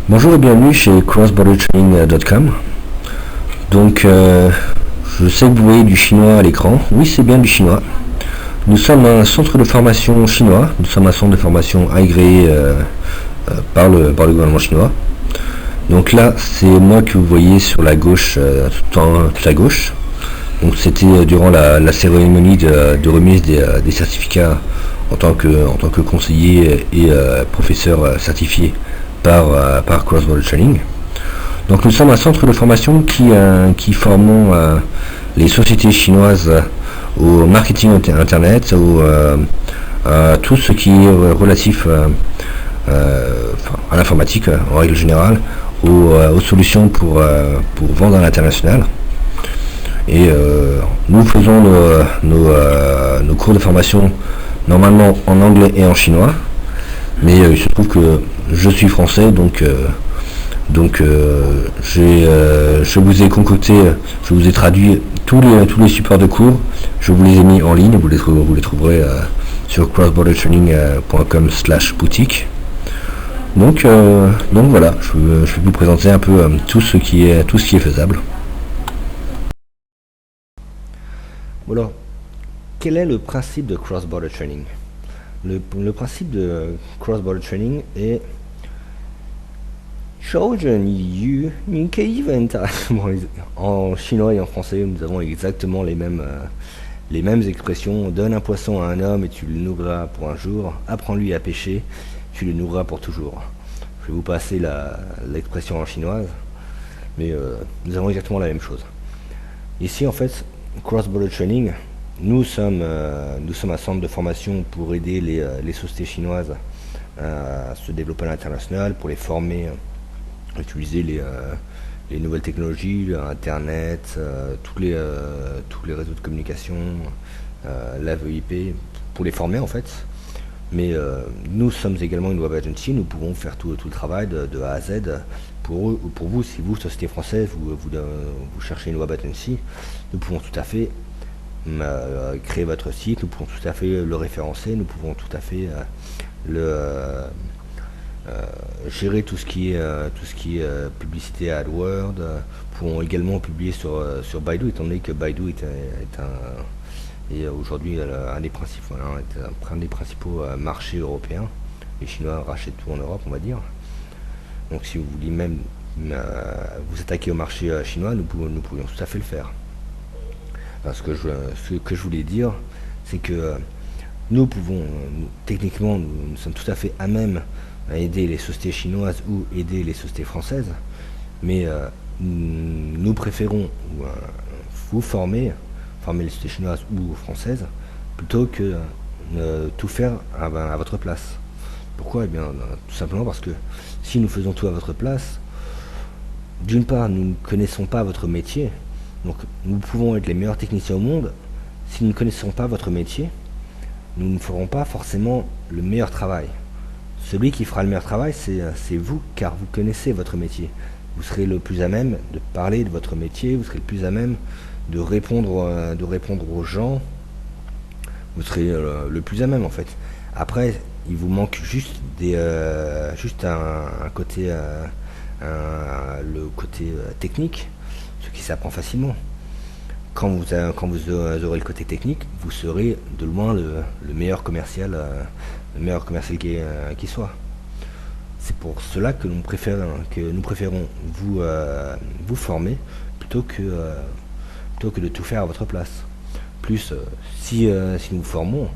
Bonjour et bienvenue chez crossbordertraining.com. Donc, je sais que vous voyez du chinois à l'écran. Oui, c'est bien du chinois. Nous sommes un centre de formation chinois. Nous sommes un centre de formation agréé par le gouvernement chinois. Donc là, c'est moi que vous voyez sur la gauche, toute la gauche. Donc c'était durant la cérémonie de remise des certificats en tant que conseiller et professeur certifié par Cross Border Training. Donc nous sommes un centre de formation qui formons les sociétés chinoises au marketing internet, à tout ce qui est relatif à l'informatique en règle générale, aux solutions pour vendre à l'international. Et nous faisons nos cours de formation normalement en anglais et en chinois, mais il se trouve que je suis français, donc je vous ai concocté, je vous ai traduit tous les supports de cours, je vous les ai mis en ligne, vous les trouverez sur crossbordertraining.com/boutique. Donc voilà, je vais vous présenter un peu tout ce qui est faisable. Alors, quel est le principe de cross-border training? Le principe de cross-border training est en chinois et en français, nous avons exactement les mêmes expressions. Donne un poisson à un homme et tu le nourriras pour un jour. Apprends-lui à pêcher, tu le nourriras pour toujours. Je vais vous passer l'expression en chinoise, mais nous avons exactement la même chose. Ici, en fait, cross-border training, nous sommes un centre de formation pour aider les sociétés chinoises à se développer à l'international, pour les former à utiliser les nouvelles technologies, Internet, tous les réseaux de communication, la VoIP, pour les former en fait. Mais nous sommes également une web agency, nous pouvons faire tout le travail de A à Z. Pour vous, si vous, société française, vous cherchez une web agency, nous pouvons tout à fait créer votre site, nous pouvons tout à fait le référencer, nous pouvons tout à fait gérer tout ce qui est publicité AdWords. Nous pouvons également publier sur Baidu, étant donné que Baidu est aujourd'hui un des principaux marchés européens. Les Chinois rachètent tout en Europe, on va dire. Donc si vous voulez même vous attaquer au marché chinois, nous pourrions tout à fait le faire. Alors, ce que je voulais dire, c'est que nous pouvons, techniquement, nous sommes tout à fait à même à aider les sociétés chinoises ou aider les sociétés françaises, mais nous préférons vous former les sociétés chinoises ou françaises, plutôt que tout faire à votre place. Pourquoi? Eh bien, tout simplement parce que si nous faisons tout à votre place, d'une part, nous ne connaissons pas votre métier, donc nous pouvons être les meilleurs techniciens au monde. Si nous ne connaissons pas votre métier, nous ne ferons pas forcément le meilleur travail. Celui qui fera le meilleur travail, c'est vous, car vous connaissez votre métier. Vous serez le plus à même de parler de votre métier, vous serez le plus à même de répondre aux gens, vous serez le plus à même en fait. Après, il vous manque juste un côté, le côté technique, ce qui s'apprend facilement. Quand vous aurez le côté technique, vous serez de loin le meilleur commercial, qui soit. C'est pour cela que nous préférons vous former plutôt que de tout faire à votre place. Plus, si nous vous formons,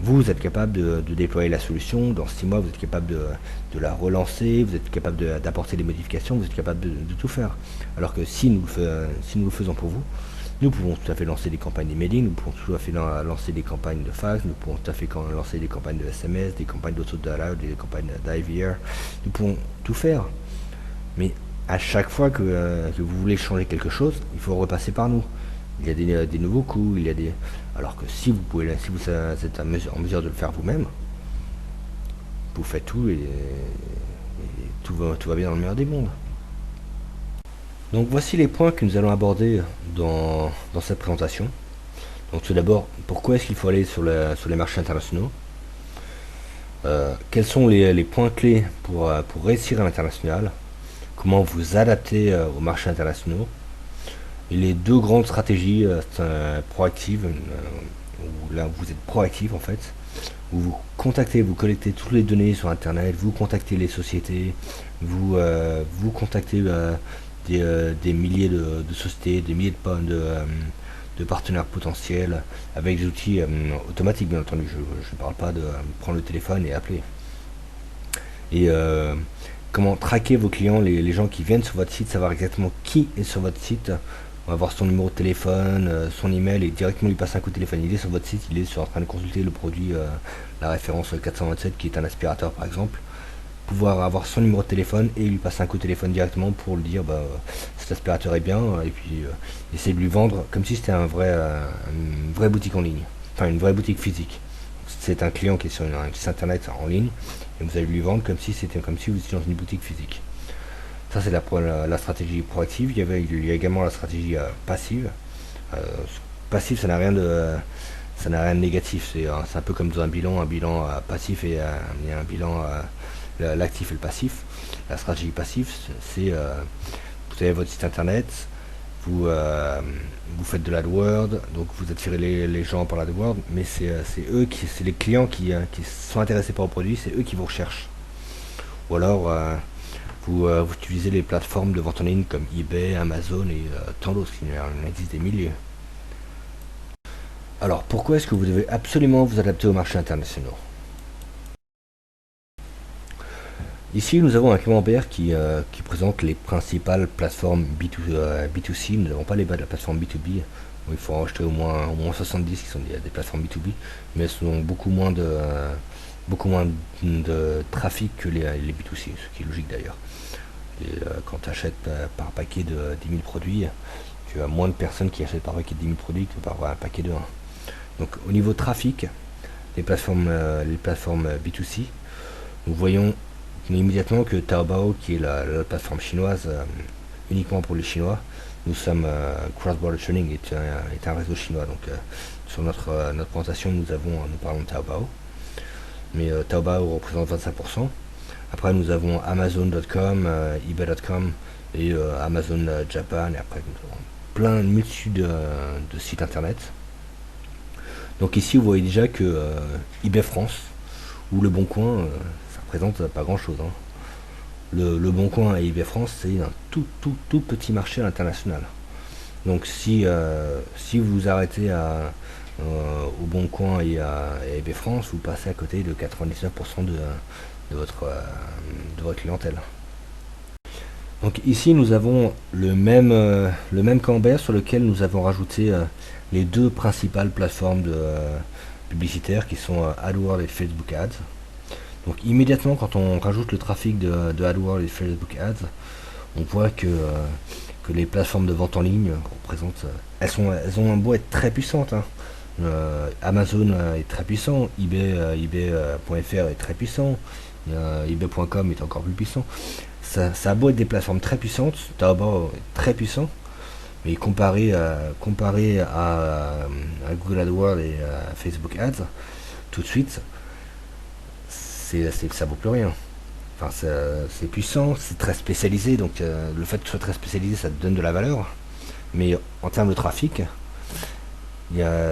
vous êtes capable de déployer la solution. Dans 6 mois, vous êtes capable de la relancer, vous êtes capable d'apporter des modifications, vous êtes capable de tout faire. Alors que si nous le faisons pour vous, nous pouvons tout à fait lancer des campagnes d'emailing, nous pouvons tout à fait lancer des campagnes de fax, nous pouvons tout à fait lancer des campagnes de SMS, des campagnes d'autodialogue, des campagnes d'IVR. Nous pouvons tout faire. Mais à chaque fois que vous voulez changer quelque chose, il faut repasser par nous. Il y a des nouveaux coûts, alors que si vous êtes en mesure de le faire vous-même, vous faites tout et tout va bien dans le meilleur des mondes. Donc voici les points que nous allons aborder dans cette présentation. Donc tout d'abord, pourquoi est-ce qu'il faut aller sur les marchés internationaux? Quels sont les points clés pour réussir à l'international, comment vous adapter aux marchés internationaux, et les deux grandes stratégies proactives, où là vous êtes proactif en fait, où vous contactez, vous collectez toutes les données sur internet, vous contactez les sociétés, vous contactez des milliers de sociétés, des milliers de partenaires potentiels avec des outils automatiques bien entendu. Je ne parle pas de prendre le téléphone et appeler. Et comment traquer vos clients, les gens qui viennent sur votre site, savoir exactement qui est sur votre site. On va voir son numéro de téléphone, son email et directement lui passer un coup de téléphone. Il est sur votre site, il est en train de consulter le produit, la référence 427 qui est un aspirateur par exemple. Pouvoir avoir son numéro de téléphone et lui passer un coup de téléphone directement pour lui dire cet aspirateur est bien, et puis essayer de lui vendre comme si c'était une vraie boutique en ligne, enfin une vraie boutique physique. C'est un client qui est sur un site internet en ligne et vous allez lui vendre comme si vous étiez dans une boutique physique. Ça c'est la stratégie proactive. Il y a également la stratégie passive. Euh, Passive, ça n'a rien de négatif. C'est un peu comme dans un bilan passif et un bilan l'actif et le passif. La stratégie passive, c'est vous avez votre site internet, vous faites de l'AdWords, donc vous attirez les gens par l'AdWords, mais c'est les clients qui sont intéressés par vos produits, c'est eux qui vous recherchent. Ou alors vous utilisez les plateformes de vente en ligne comme eBay, Amazon et tant d'autres, il en existe des milliers. Alors pourquoi est-ce que vous devez absolument vous adapter aux marchés internationaux? Ici, nous avons un camembert qui présente les principales plateformes B2C. Nous n'avons pas les bas de la plateforme B2B, où il faut en acheter au moins 70 qui sont des plateformes B2B, mais elles ont beaucoup moins de trafic que les B2C, ce qui est logique d'ailleurs. Quand tu achètes par paquet de 10 000 produits, tu as moins de personnes qui achètent par paquet de 10 000 produits que par un paquet de 1. Donc au niveau trafic, les plateformes B2C, nous voyons immédiatement que Taobao, qui est la plateforme chinoise uniquement pour les Chinois, nous sommes Cross Border Trading est un réseau chinois. Donc sur notre présentation, nous parlons de Taobao, mais Taobao représente 25%. Après nous avons Amazon.com, eBay.com et Amazon Japan, et après nous avons plein de multitudes de sites internet. Donc ici vous voyez déjà que eBay France ou Le Bon Coin, ça représente pas grand chose. Hein. Le Bon Coin et eBay France, c'est un tout petit marché à l'international. Donc si vous vous arrêtez au Bon Coin et à eBay France, vous passez à côté de 99% de votre clientèle. Donc ici nous avons le même camembert sur lequel nous avons rajouté les deux principales plateformes publicitaires qui sont AdWords et Facebook Ads. Donc immédiatement quand on rajoute le trafic de AdWords et Facebook Ads, on voit que les plateformes de vente en ligne représentent, elles ont un beau être très puissantes. Hein. Amazon est très puissant, eBay.fr est très puissant, eBay.com est encore plus puissant. Ça a beau être des plateformes très puissantes, Taobao est très puissant, mais comparé à Google AdWords et à Facebook Ads, tout de suite, ça vaut plus rien. Enfin, c'est puissant, c'est très spécialisé, donc le fait que ce soit très spécialisé, ça te donne de la valeur. Mais en termes de trafic,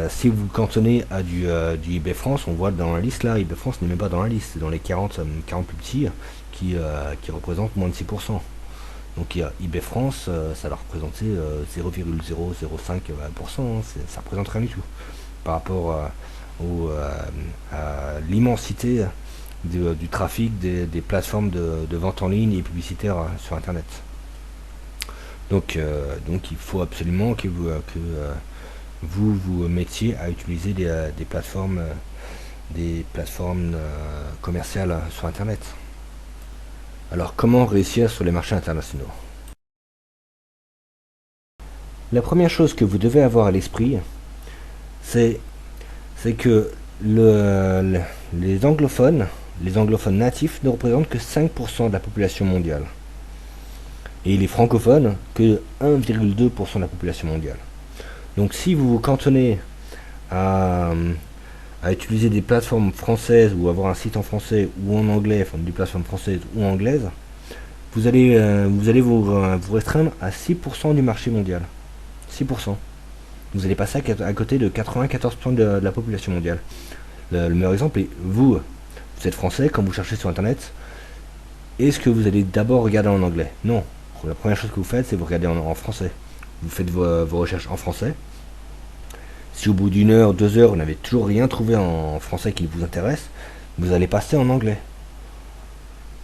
si vous cantonnez à du eBay France, on voit dans la liste là, eBay France n'est même pas dans la liste, c'est dans les 40 plus petits qui représentent moins de 6%. Donc eBay France, ça va représenter 0,005%, ça représente rien du tout par rapport à l'immensité du trafic des plateformes de vente en ligne et publicitaires sur internet. Donc il faut absolument que vous mettiez à utiliser des plateformes commerciales sur internet. Alors comment réussir sur les marchés internationaux? La première chose que vous devez avoir à l'esprit, c'est que les anglophones natifs ne représentent que 5% de la population mondiale. Et les francophones que 1,2% de la population mondiale. Donc si vous vous cantonnez à à utiliser des plateformes françaises ou avoir un site en français ou en anglais, enfin des plateformes françaises ou anglaises, vous allez vous restreindre à 6% du marché mondial. 6%. Vous allez passer à côté de 94% de la population mondiale. Le meilleur exemple est vous êtes français, quand vous cherchez sur internet, est-ce que vous allez d'abord regarder en anglais? Non. La première chose que vous faites, c'est vous regardez en français. Vous faites vos recherches en français. Si au bout d'une heure, 2 heures, vous n'avez toujours rien trouvé en français qui vous intéresse, vous allez passer en anglais.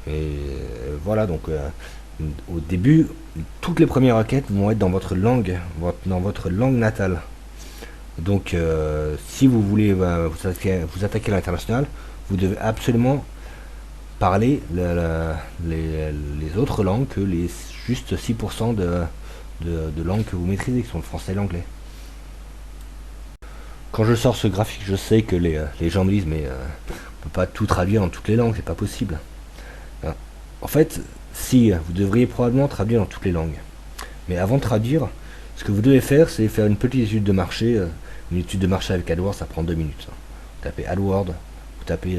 Et voilà, donc au début, toutes les premières requêtes vont être dans votre langue natale. Donc si vous voulez vous attaquer à l'international, vous devez absolument parler les autres langues que les juste 6% de langues que vous maîtrisez, qui sont le français et l'anglais. Quand je sors ce graphique, je sais que les gens me disent mais on peut pas tout traduire dans toutes les langues, c'est pas possible. En fait, si, vous devriez probablement traduire dans toutes les langues. Mais avant de traduire, ce que vous devez faire, c'est faire une petite étude de marché. Une étude de marché avec AdWords, ça prend 2 minutes. Vous tapez AdWords, vous tapez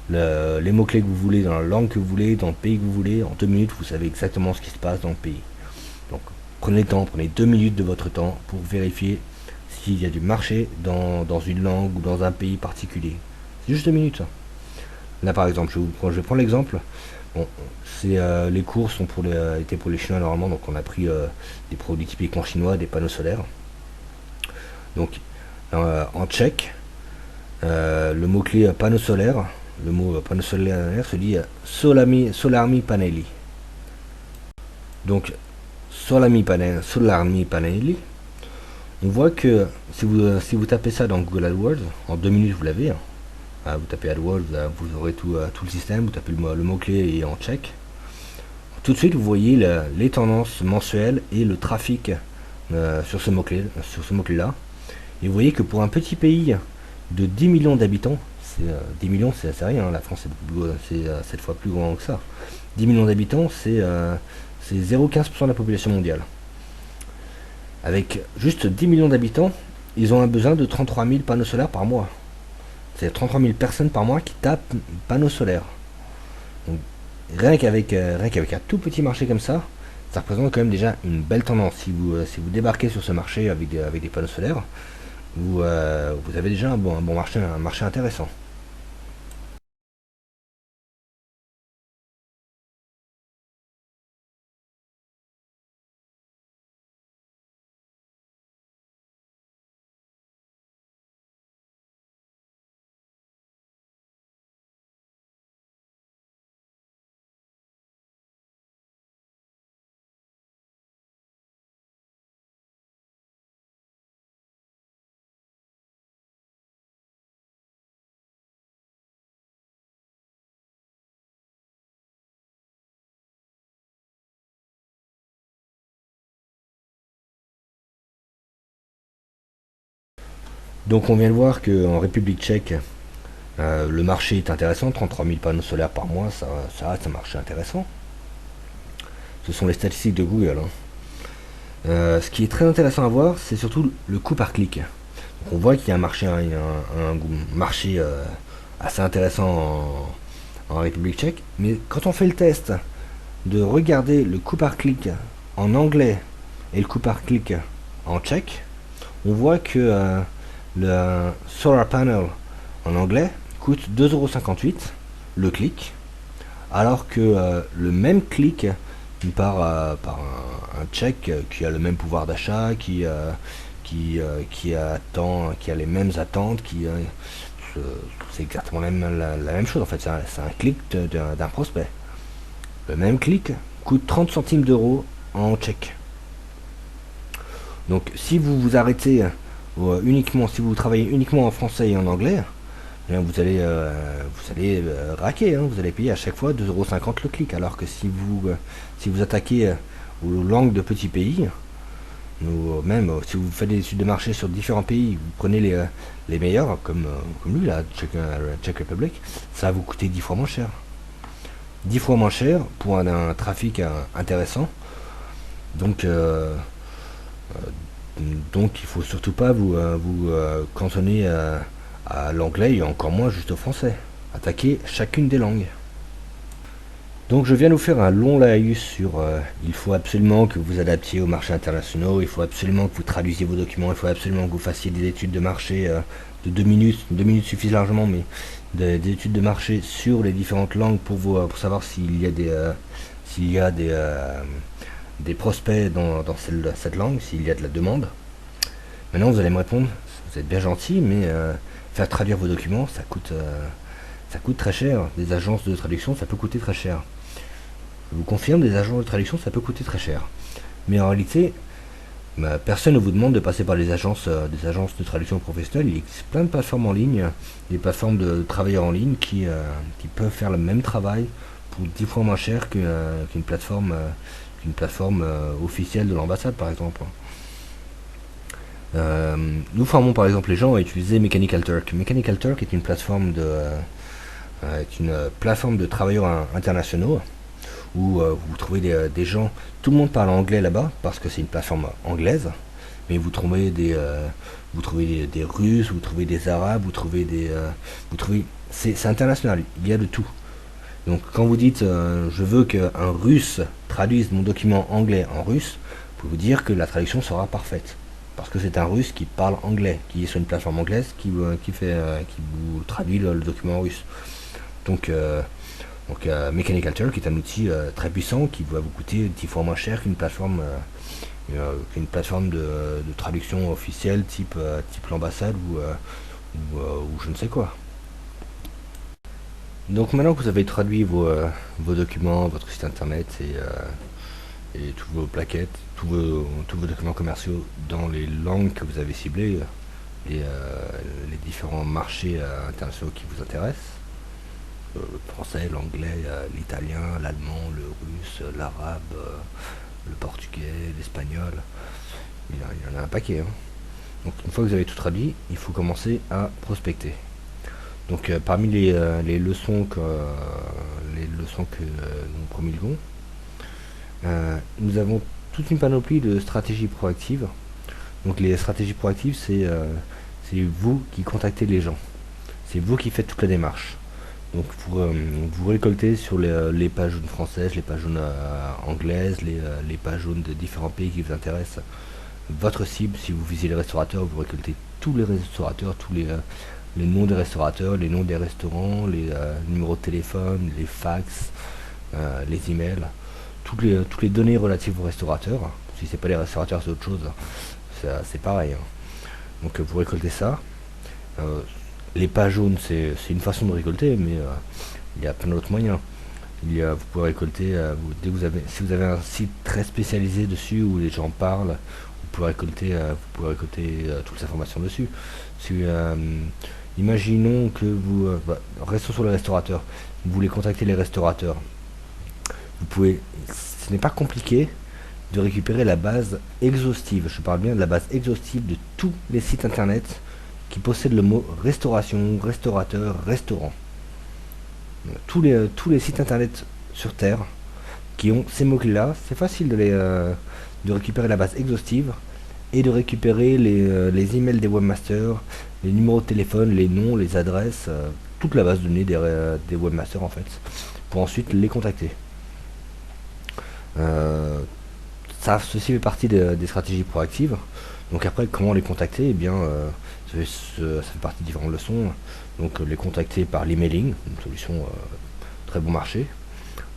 les mots-clés que vous voulez, dans la langue que vous voulez, dans le pays que vous voulez. En 2 minutes, vous savez exactement ce qui se passe dans le pays. Donc, prenez le temps, prenez 2 minutes de votre temps pour vérifier s'il y a du marché dans une langue ou dans un pays particulier. C'est juste 2 minutes. Là, par exemple, je vais prendre l'exemple. Bon, les cours sont étaient pour les Chinois normalement, donc on a pris des produits typiquement chinois, des panneaux solaires. Donc en tchèque, le mot-clé panneau solaire, le mot panneau solaire se dit solarmi paneli. Donc solarmi paneli, on voit que si vous tapez ça dans Google AdWords, en 2 minutes vous l'avez. Vous tapez AdWords, vous aurez tout le système, vous tapez le mot-clé et en tchèque. Tout de suite, vous voyez les tendances mensuelles et le trafic sur ce mot-clé-là. Et vous voyez que pour un petit pays de 10 millions d'habitants, 10 millions c'est rien, la France c'est 7 fois plus grand que ça. 10 millions d'habitants, c'est 0,15% de la population mondiale. Avec juste 10 millions d'habitants, ils ont un besoin de 33 000 panneaux solaires par mois. C'est 33 000 personnes par mois qui tapent panneaux solaires. Donc, rien qu'avec un tout petit marché comme ça représente quand même déjà une belle tendance. Si vous débarquez sur ce marché avec des panneaux solaires, vous avez déjà un bon marché, un marché intéressant. Donc on vient de voir qu'en République tchèque, le marché est intéressant, 33 000 panneaux solaires par mois, ça reste un marché intéressant. Ce sont les statistiques de Google. Ce qui est très intéressant à voir, c'est surtout le coût par clic. Donc on voit qu'il y a un marché assez intéressant en République tchèque, mais quand on fait le test de regarder le coût par clic en anglais et le coût par clic en tchèque, on voit que le solar panel en anglais coûte 2,58€ le clic, alors que le même clic par un tchèque qui a le même pouvoir d'achat, qui a les mêmes attentes, c'est exactement la même chose en fait, c'est un clic d'un prospect. Le même clic coûte 30 centimes d'euros en tchèque. Donc si vous vous arrêtez si vous travaillez uniquement en français et en anglais, vous allez raquer, vous allez payer à chaque fois 2,50€ le clic, alors que si vous attaquez aux langues de petits pays, ou même si vous faites des études de marché sur différents pays, vous prenez les meilleurs, comme lui, la Czech Republic, ça va vous coûter 10 fois moins cher. 10 fois moins cher pour un trafic intéressant. Donc il faut surtout pas vous cantonner à l'anglais et encore moins juste au français. Attaquez chacune des langues. Donc je viens de vous faire un long laïus sur il faut absolument que vous adaptiez aux marchés internationaux, il faut absolument que vous traduisiez vos documents, il faut absolument que vous fassiez des études de marché de 2 minutes suffisent largement, mais des études de marché sur les différentes langues pour savoir s'il y a des prospects dans cette langue, s'il y a de la demande. Maintenant vous allez me répondre, vous êtes bien gentil, mais faire traduire vos documents, ça coûte très cher. Des agences de traduction, ça peut coûter très cher. Je vous confirme, des agences de traduction, ça peut coûter très cher. Mais en réalité, personne ne vous demande de passer par des agences de traduction professionnelles. Il existe plein de plateformes en ligne, des plateformes de travailleurs en ligne qui peuvent faire le même travail pour 10 fois moins cher qu'une plateforme officielle de l'ambassade, par exemple. Nous formons par exemple les gens à utiliser Mechanical Turk. Mechanical Turk est une plateforme de travailleurs internationaux où vous trouvez des gens, tout le monde parle anglais là-bas parce que c'est une plateforme anglaise, mais vous trouvez des Russes, vous trouvez des Arabes, c'est international, il y a de tout. Donc quand vous dites je veux qu'un Russe traduise mon document anglais en russe, vous pouvez vous dire que la traduction sera parfaite. Parce que c'est un Russe qui parle anglais, qui est sur une plateforme anglaise, qui vous traduit le document russe. Donc Mechanical Turk est un outil très puissant qui va vous coûter 10 fois moins cher qu'une plateforme de traduction officielle type l'ambassade ou je ne sais quoi. Donc maintenant que vous avez traduit vos documents, votre site internet et toutes vos plaquettes, tous vos documents commerciaux dans les langues que vous avez ciblées, les différents marchés internationaux qui vous intéressent, le français, l'anglais, l'italien, l'allemand, le russe, l'arabe, le portugais, l'espagnol, il y en a un paquet. Hein. Donc une fois que vous avez tout traduit, il faut commencer à prospecter. Donc parmi les leçons que nous promulguons, nous avons toute une panoplie de stratégies proactives. Donc les stratégies proactives, c'est vous qui contactez les gens. C'est vous qui faites toute la démarche. Donc vous récoltez sur les pages jaunes françaises, les pages jaunes anglaises, les pages jaunes de différents pays qui vous intéressent. Votre cible, si vous visez les restaurateurs, vous récoltez tous les restaurateurs, tous les noms des restaurateurs, les noms des restaurants, les numéros de téléphone, les fax, les emails, toutes les données relatives aux restaurateurs. Si c'est pas les restaurateurs, c'est autre chose. C'est pareil. Hein. Donc vous récoltez ça. Les pages jaunes, c'est une façon de récolter, mais il y a plein d'autres moyens. Vous pouvez récolter, si vous avez un site très spécialisé dessus où les gens parlent, vous pouvez récolter toutes les informations dessus. Imaginons que restons sur les restaurateurs. Vous voulez contacter les restaurateurs. Ce n'est pas compliqué de récupérer la base exhaustive. Je parle bien de la base exhaustive de tous les sites internet qui possèdent le mot restauration, restaurateur, restaurant. Tous les sites internet sur Terre qui ont ces mots-clés-là, c'est facile de récupérer la base exhaustive et de récupérer les emails des webmasters, les numéros de téléphone, les noms, les adresses, toute la base de données des webmasters en fait, pour ensuite les contacter. Ceci fait partie des stratégies proactives. Donc après, comment les contacter? Eh bien, ça fait partie de différentes leçons. Donc les contacter par l'emailing, une solution très bon marché.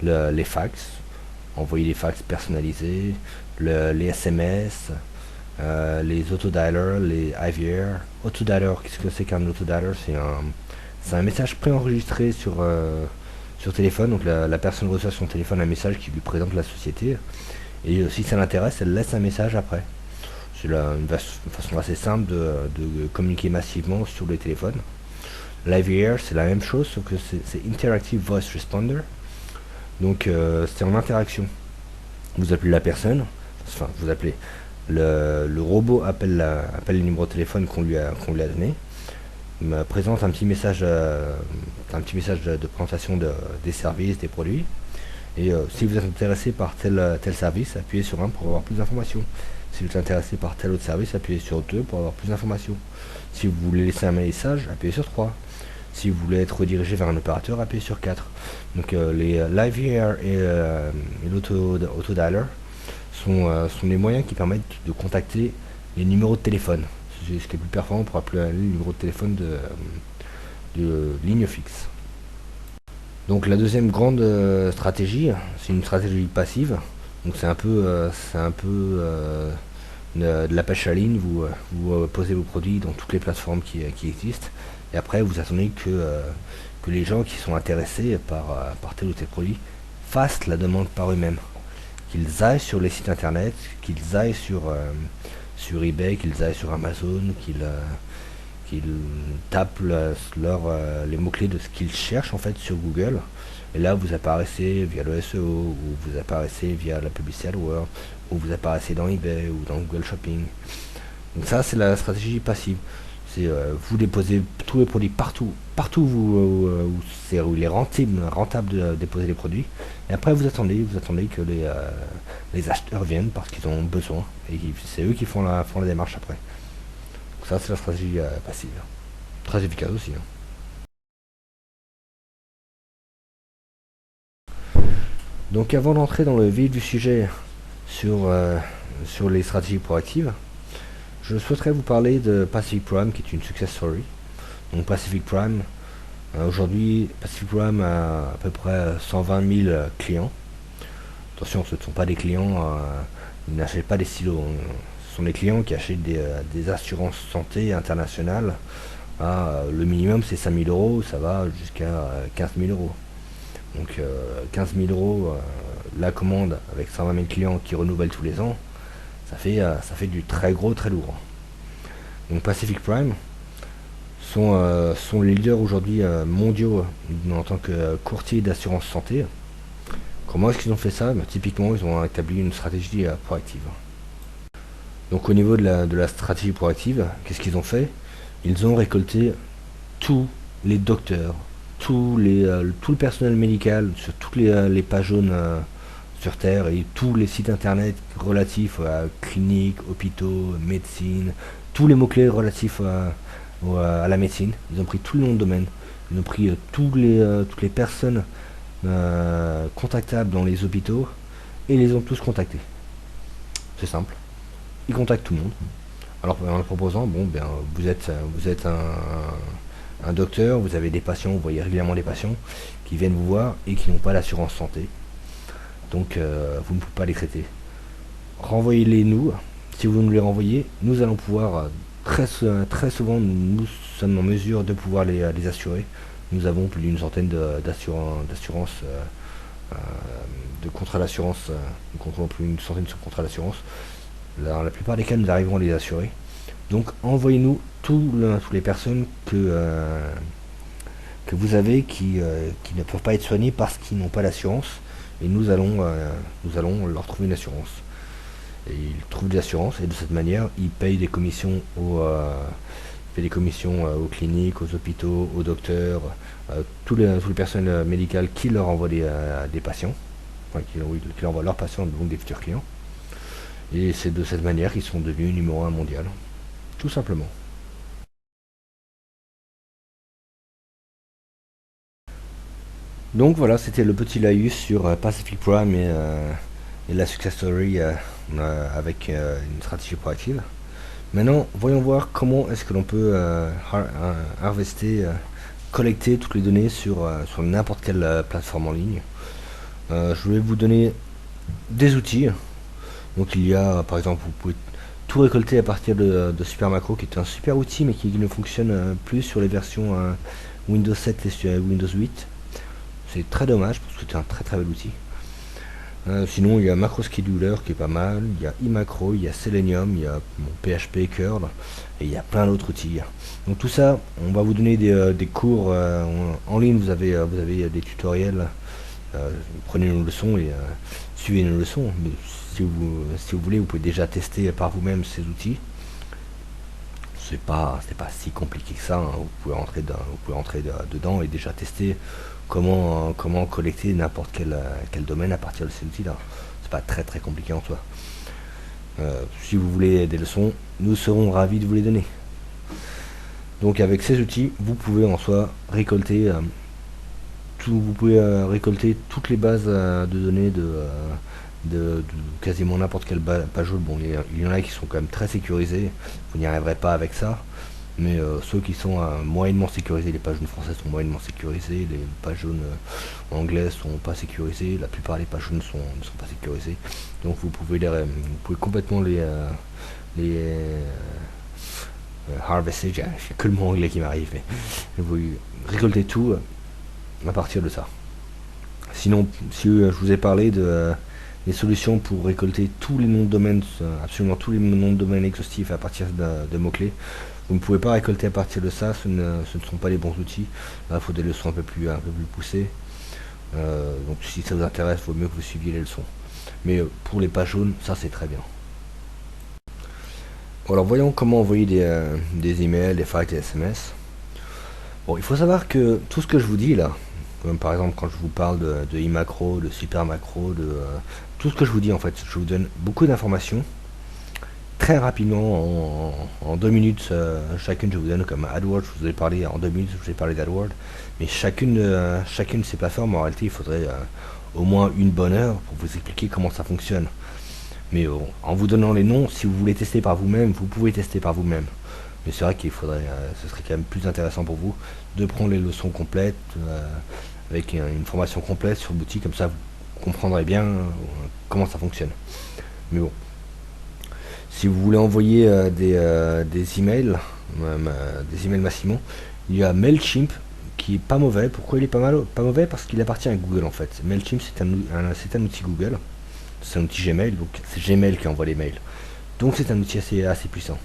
Les fax, envoyer des fax personnalisés, les SMS, les autodialers, les IVR. Autodialer, qu'est-ce que c'est qu'un autodialer? C'est un message préenregistré sur téléphone. Donc la personne reçoit sur son téléphone un message qui lui présente la société. Et si ça l'intéresse, elle laisse un message après. C'est une façon assez simple de communiquer massivement sur les téléphones. L'IVR, c'est la même chose, sauf que c'est Interactive Voice Responder. Donc c'est en interaction. Vous appelez la personne, enfin vous appelez le robot appelle le numéro de téléphone qu'on lui a donné, me présente un petit message de présentation des services, des produits. Et si vous êtes intéressé par tel service, appuyez sur 1 pour avoir plus d'informations. Si vous êtes intéressé par tel autre service, appuyez sur 2 pour avoir plus d'informations. Si vous voulez laisser un message, appuyez sur 3. Si vous voulez être redirigé vers un opérateur, appuyez sur 4. Donc les Live Here et l'Auto-Dialer sont les moyens qui permettent de contacter les numéros de téléphone. C'est ce qui est plus performant pour appeler un numéro de téléphone de ligne fixe. Donc la deuxième grande stratégie, c'est une stratégie passive. Donc c'est un peu de la pêche à la ligne. Vous posez vos produits dans toutes les plateformes qui existent. Et après, vous attendez que les gens qui sont intéressés par tel ou tel produit fassent la demande par eux-mêmes. Qu'ils aillent sur les sites internet, qu'ils aillent sur eBay, qu'ils aillent sur Amazon, qu'ils tapent les mots-clés de ce qu'ils cherchent en fait sur Google. Et là, vous apparaissez via le SEO, ou vous apparaissez via la publicité AdWords, ou vous apparaissez dans eBay ou dans Google Shopping. Donc ça, c'est la stratégie passive. C'est vous déposez tous les produits partout où il est rentable de déposer les produits. Et après, vous attendez que les acheteurs viennent parce qu'ils ont besoin. Et c'est eux qui font la démarche après. Donc ça, c'est la stratégie passive. Très efficace aussi. Donc avant d'entrer dans le vif du sujet sur les stratégies proactives, je souhaiterais vous parler de Pacific Prime, qui est une success story. Donc Pacific Prime, aujourd'hui, Pacific Prime a à peu près 120 000 clients. Attention, ce ne sont pas des clients, ils n'achètent pas des silos. Ce sont des clients qui achètent des assurances santé internationales. Le minimum, c'est 5 000 euros, ça va jusqu'à 15 000 euros. Donc 15 000 euros, la commande avec 120 000 clients qui renouvellent tous les ans, ça fait du très gros, très lourd. Donc Pacific Prime sont les leaders aujourd'hui mondiaux en tant que courtier d'assurance santé. Comment est-ce qu'ils ont fait ça? Typiquement, ils ont établi une stratégie proactive. Donc au niveau de la stratégie proactive, qu'est-ce qu'ils ont fait? Ils ont récolté tous les docteurs, tout le personnel médical sur toutes les pages jaunes sur Terre, et tous les sites internet relatifs à cliniques, hôpitaux, médecine, tous les mots-clés relatifs à la médecine. Ils ont pris tout le nom de domaine, ils ont pris toutes les personnes contactables dans les hôpitaux et ils les ont tous contactés. C'est simple, ils contactent tout le monde. Alors en leur proposant, vous êtes un docteur, vous avez des patients, vous voyez régulièrement des patients qui viennent vous voir et qui n'ont pas d'assurance santé. Donc vous ne pouvez pas les traiter. Renvoyez-les nous. Si vous nous les renvoyez, nous allons pouvoir très souvent, nous sommes en mesure de pouvoir les assurer. Nous avons plus d'une centaine d'assurances, de contrats d'assurance, nous contrôlons plus d'une centaine de contrats d'assurance. Dans la plupart des cas, nous arriverons à les assurer. Donc envoyez-nous toutes les personnes que vous avez qui ne peuvent pas être soignées parce qu'ils n'ont pas d'assurance, et nous allons leur trouver une assurance. Et ils trouvent des assurances, et de cette manière ils payent des commissions aux cliniques, aux hôpitaux, aux docteurs, tous les personnels médicaux qui leur envoient des patients, qui leur envoient leurs patients, donc des futurs clients. Et c'est de cette manière qu'ils sont devenus numéro 1 mondial, tout simplement. Donc voilà, c'était le petit laïus sur Pacific Prime et la success story avec une stratégie proactive. Maintenant, voyons voir comment est-ce que l'on peut harvester, collecter toutes les données sur n'importe quelle plateforme en ligne. Je vais vous donner des outils. Donc il y a, par exemple, vous pouvez tout récolter à partir de Supermacro, qui est un super outil, mais qui ne fonctionne plus sur les versions Windows 7 et sur Windows 8. C'est très dommage, parce que c'est un très très bel outil. Sinon, il y a MacroScheduler qui est pas mal, il y a iMacro, il y a Selenium, il y a PHP, Curl, et il y a plein d'autres outils. Donc tout ça, on va vous donner des cours en ligne, vous avez des tutoriels, prenez nos leçons et suivez nos leçons. Mais si vous voulez, vous pouvez déjà tester par vous-même ces outils. C'est pas si compliqué que ça, hein. Vous pouvez rentrer dedans et déjà tester comment collecter n'importe quel domaine à partir de ces outils là. C'est pas très très compliqué en soi. Si vous voulez des leçons, nous serons ravis de vous les donner. Donc avec ces outils, vous pouvez en soi récolter récolter toutes les bases de données de quasiment n'importe quelle page web. Bon, il y en a qui sont quand même très sécurisés, vous n'y arriverez pas avec ça, mais ceux qui sont moyennement sécurisés, les pages jaunes françaises sont moyennement sécurisées, les pages jaunes anglaises sont pas sécurisées, la plupart des pages jaunes ne sont pas sécurisées, donc vous pouvez complètement les harvester, j'ai que le mot anglais qui m'arrive, mais vous récoltez tout à partir de ça. Sinon, si je vous ai parlé des solutions pour récolter tous les noms de domaine, absolument tous les noms de domaine exhaustifs à partir de mots-clés, vous ne pouvez pas récolter à partir de ça, ce ne sont pas les bons outils. Là, il faut des leçons un peu plus poussées. Donc si ça vous intéresse, il vaut mieux que vous suiviez les leçons. Mais pour les pages jaunes, ça c'est très bien. Alors voyons comment envoyer des emails, des fax, des SMS. Bon, il faut savoir que tout ce que je vous dis là, comme par exemple quand je vous parle de e-macro, de super macro, tout ce que je vous dis en fait, je vous donne beaucoup d'informations très rapidement en 2 minutes chacune. Je vous donne comme AdWords, je vous ai parlé en 2 minutes, je vous ai parlé d'AdWords, mais chacune de ces plateformes, en réalité il faudrait au moins une bonne heure pour vous expliquer comment ça fonctionne. Mais en vous donnant les noms, si vous voulez tester par vous-même, vous pouvez tester par vous-même. Mais c'est vrai qu'il faudrait, ce serait quand même plus intéressant pour vous de prendre les leçons complètes, avec une formation complète sur l'outil, comme ça vous comprendrez bien comment ça fonctionne. Mais bon, si vous voulez envoyer des emails massivement, il y a Mailchimp qui est pas mauvais. Pourquoi il est pas mauvais? Parce qu'il appartient à Google en fait. Mailchimp c'est un outil Google, c'est un outil Gmail, donc c'est Gmail qui envoie les mails. Donc c'est un outil assez puissant.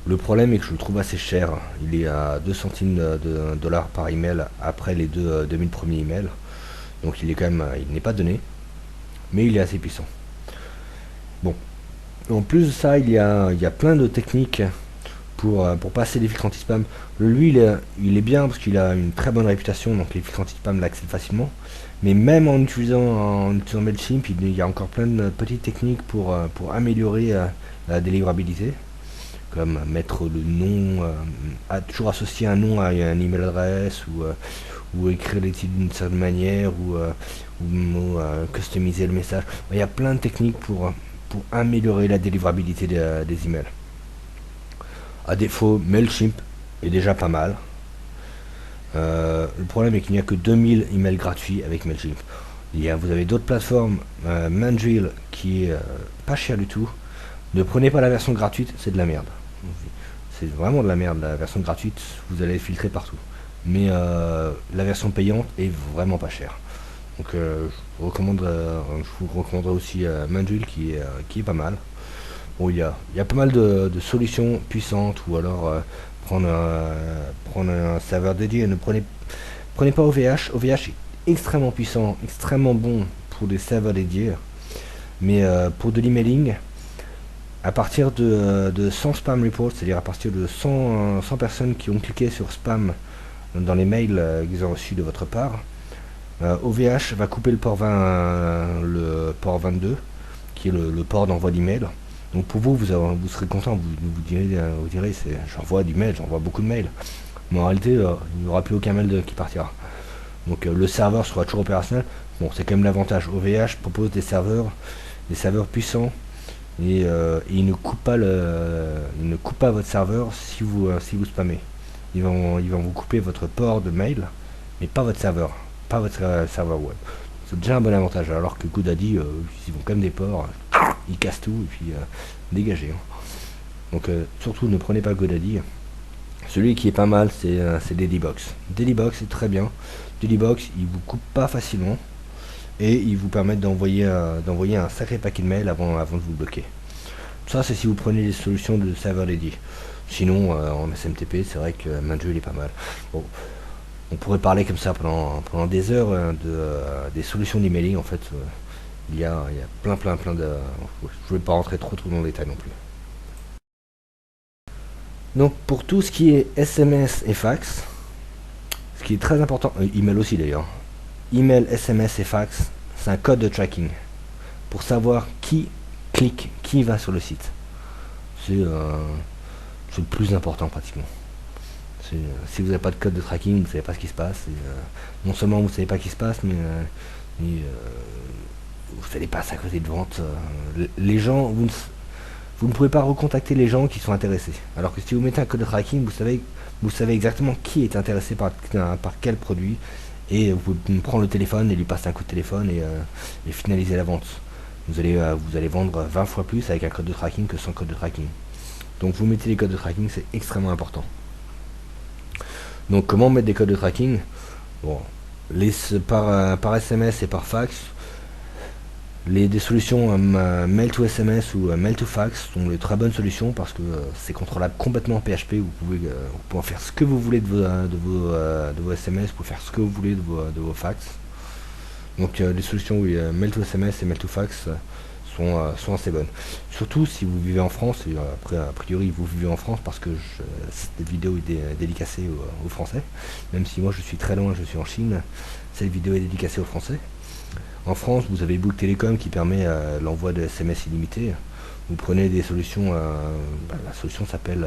Le problème est que je le trouve assez cher. Il est à 2 centimes de dollars par email après les 2000 premiers emails. Donc il n'est pas donné, mais il est assez puissant. Bon, en plus de ça, il y a plein de techniques pour passer les filtres anti-spam. Lui, il est bien parce qu'il a une très bonne réputation, donc les filtres anti-spam l'accèdent facilement. Mais même en utilisant Mailchimp, il y a encore plein de petites techniques pour améliorer la délivrabilité, comme mettre le nom, toujours associer un nom à une email adresse, ou écrire les titres d'une certaine manière, ou customiser le message. Il y a plein de techniques pour améliorer la délivrabilité des emails. À défaut, Mailchimp est déjà pas mal. Le problème est qu'il n'y a que 2000 emails gratuits avec Mailchimp. Vous avez d'autres plateformes, Mandrill qui est pas cher du tout. Ne prenez pas la version gratuite, c'est de la merde. C'est vraiment de la merde. La version gratuite, vous allez filtrer partout. Mais la version payante est vraiment pas chère. Donc je vous recommanderais aussi Mandrill qui est pas mal. Bon, il y a pas mal de solutions puissantes, ou alors prendre un serveur dédié. Ne prenez pas OVH. OVH est extrêmement puissant, extrêmement bon pour des serveurs dédiés, mais pour de l'emailing, à partir de 100 spam reports, c'est-à-dire à partir de 100 personnes qui ont cliqué sur spam dans les mails qu'ils ont reçus de votre part, OVH va couper le port 22, qui est le port d'envoi d'email. Donc pour vous, vous serez content, vous direz j'envoie du mail, j'envoie beaucoup de mails. Mais en réalité, il n'y aura plus aucun mail qui partira. Donc le serveur sera toujours opérationnel. Bon, c'est quand même l'avantage. OVH propose des serveurs puissants, et il ne coupe pas votre serveur si vous spammez. Ils vont vous couper votre port de mail, mais pas votre serveur web. C'est déjà un bon avantage, alors que GoDaddy, ils vont quand même des ports, ils cassent tout, et puis dégagez. Donc surtout ne prenez pas GoDaddy. Celui qui est pas mal, c'est Dailybox. Dailybox est très bien. Dailybox, il vous coupe pas facilement, et il vous permet d'envoyer un sacré paquet de mails avant de vous bloquer. Ça, c'est si vous prenez les solutions de serveur dédié. Sinon, en SMTP, c'est vrai que Mandrill est pas mal. Bon, on pourrait parler comme ça pendant des heures des solutions d'emailing. En fait, il y a plein de... Je ne vais pas rentrer trop dans le détail non plus. Donc pour tout ce qui est SMS et fax, ce qui est très important, email aussi d'ailleurs, email, SMS et fax, c'est un code de tracking pour savoir qui clique, qui va sur le site. C'est le plus important pratiquement. Si vous n'avez pas de code de tracking, vous ne savez pas ce qui se passe. Non seulement vous ne savez pas ce qui se passe, mais vous n'allez pas à côté de vente. Les gens, vous ne pouvez pas recontacter les gens qui sont intéressés. Alors que si vous mettez un code de tracking, vous savez exactement qui est intéressé par quel produit, et vous pouvez prendre le téléphone et lui passer un coup de téléphone et finaliser la vente. Vous allez vendre 20 fois plus avec un code de tracking que sans code de tracking. Donc vous mettez les codes de tracking, c'est extrêmement important. Donc comment mettre des codes de tracking? Bon, par SMS et par fax. Des solutions mail to SMS ou mail to fax sont de très bonnes solutions parce que c'est contrôlable complètement en PHP. Vous pouvez en faire ce que vous voulez de vos SMS, vous pouvez faire ce que vous voulez de vos fax. Donc les solutions mail to SMS et mail to fax sont assez bonnes. Surtout si vous vivez en France, et après a priori vous vivez en France parce que cette vidéo est dédicacée aux Français, même si moi je suis très loin, je suis en Chine, cette vidéo est dédicacée aux Français. En France, vous avez Bouygues Télécom qui permet l'envoi de SMS illimité. Vous prenez des solutions, la solution s'appelle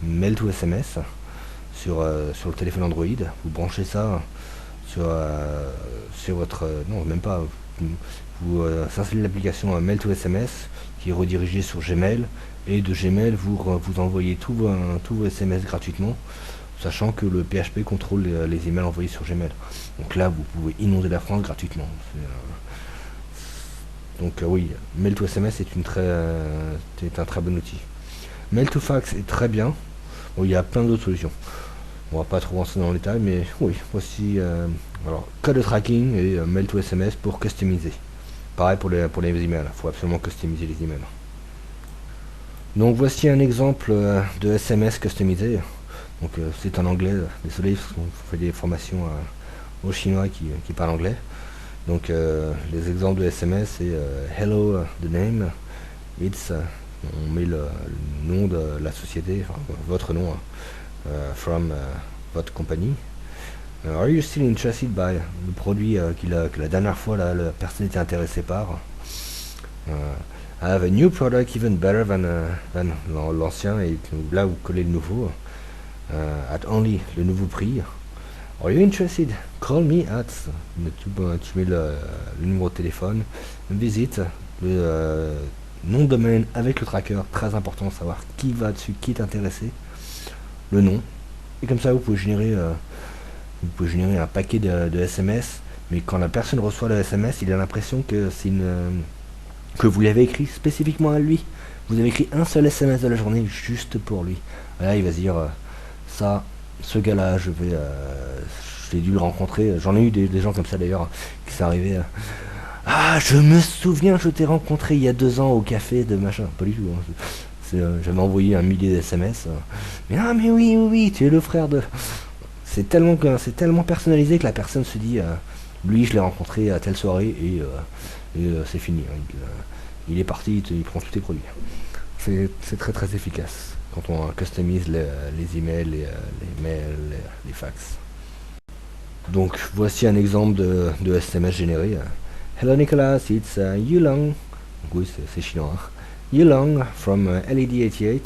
Mail to SMS sur le téléphone Android. Vous branchez ça sur votre... non, même pas. Vous installez l'application Mail to SMS qui est redirigée sur Gmail, et de Gmail vous envoyez tous vos SMS gratuitement, sachant que le PHP contrôle les emails envoyés sur Gmail. Donc là, vous pouvez inonder la France gratuitement. Donc oui, Mail to SMS est un très bon outil. Mail to Fax est très bien. Bon, il y a plein d'autres solutions. On va pas trop rentrer dans le détail, mais oui, voici alors code de tracking et Mail to SMS pour customiser. Pareil pour les emails, il faut absolument customiser les emails. Donc voici un exemple de SMS customisé. Donc c'est en anglais, désolé, on fait des formations aux Chinois qui parlent anglais. Donc les exemples de SMS, c'est hello the name, it's on met le nom de la société, enfin, votre nom, from votre compagnie. Are you still interested by le produit que la dernière fois la personne était intéressée par. I have a new product even better than l'ancien, et là vous collez le nouveau. At only le nouveau prix. Are you interested? Call me at. Tu mets le numéro de téléphone. Visite le nom de domaine avec le tracker. Très important de savoir qui va dessus, qui est intéressé. Le nom. Et comme ça vous pouvez générer un paquet de SMS. Mais quand la personne reçoit le SMS, il a l'impression que que vous l'avez écrit spécifiquement à lui. Vous avez écrit un seul SMS de la journée juste pour lui. Là il va se dire ce gars-là, j'ai dû le rencontrer. J'en ai eu des gens comme ça d'ailleurs, qui sont arrivés. Ah, je me souviens, je t'ai rencontré il y a 2 ans au café de machin. Pas du tout. J'avais envoyé un millier de SMS. Mais oui, tu es le frère de. C'est tellement personnalisé que la personne se dit, lui, je l'ai rencontré à telle soirée et c'est fini. Il est parti, il prend tous tes produits. C'est très très efficace quand on customise les emails, les mails, les fax. Donc voici un exemple de SMS généré. Hello Nicolas, it's Yulong. Oui, c'est chinois. Hein. Yulong from LED88.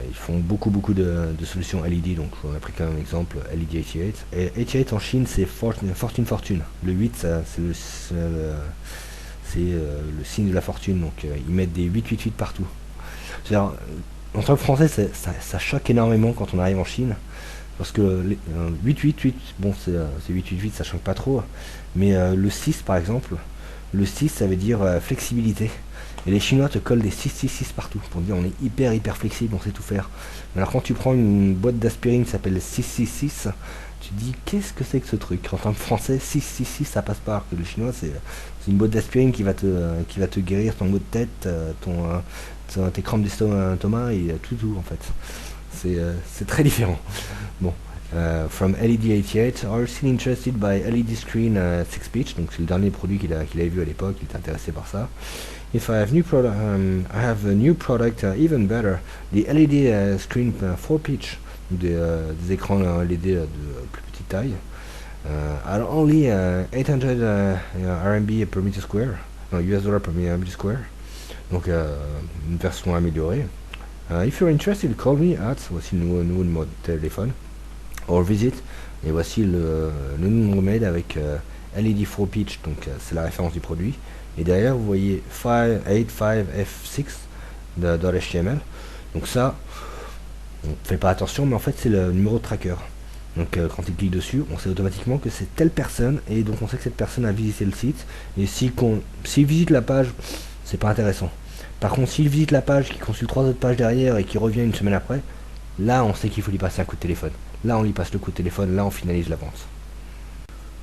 Ils font beaucoup de solutions LED, donc on a pris comme exemple LED88. Et 88 en Chine, c'est fortune. Le 8, c'est le signe de la fortune, donc ils mettent des 888 partout. C'est-à-dire, en tant que Français, ça choque énormément quand on arrive en Chine, parce que 888, bon, c'est 888, ça choque pas trop, mais le 6 par exemple, le 6 ça veut dire flexibilité. Et les Chinois te collent des 666 partout pour dire on est hyper flexible, on sait tout faire. Mais alors quand tu prends une boîte d'aspirine qui s'appelle 666, tu te dis qu'est-ce que c'est que ce truc? En tant que Français, 666 ça passe pas. Alors que le Chinois c'est une boîte d'aspirine qui va te guérir ton maux de tête, tes crampes d'estomac et tout en fait. C'est très différent. Bon. From LED88, are you still interested by LED screen 6 pitch? Donc c'est le dernier produit qu'il avait vu à l'époque, il était intéressé par ça. If I have I have a new product even better, the LED screen 4 pitch, des écrans LED de plus petite taille. At only 800 RMB per meter square. $US per millimeter square. Donc une version améliorée. If you're interested, call me at, voici le nouveau numéro de téléphone, or visit, et voici le numéro mail avec LED4 pitch, donc c'est la référence du produit. Et derrière, vous voyez 85F6 .html. Donc ça, on fait pas attention, mais en fait c'est le numéro de tracker. Donc quand il clique dessus, on sait automatiquement que c'est telle personne, et donc on sait que cette personne a visité le site. Et s'il visite la page, c'est pas intéressant. Par contre, s'il visite la page, qu'il consulte 3 autres pages derrière et qu'il revient une semaine après, là on sait qu'il faut lui passer un coup de téléphone. Là on lui passe le coup de téléphone, là on finalise la vente.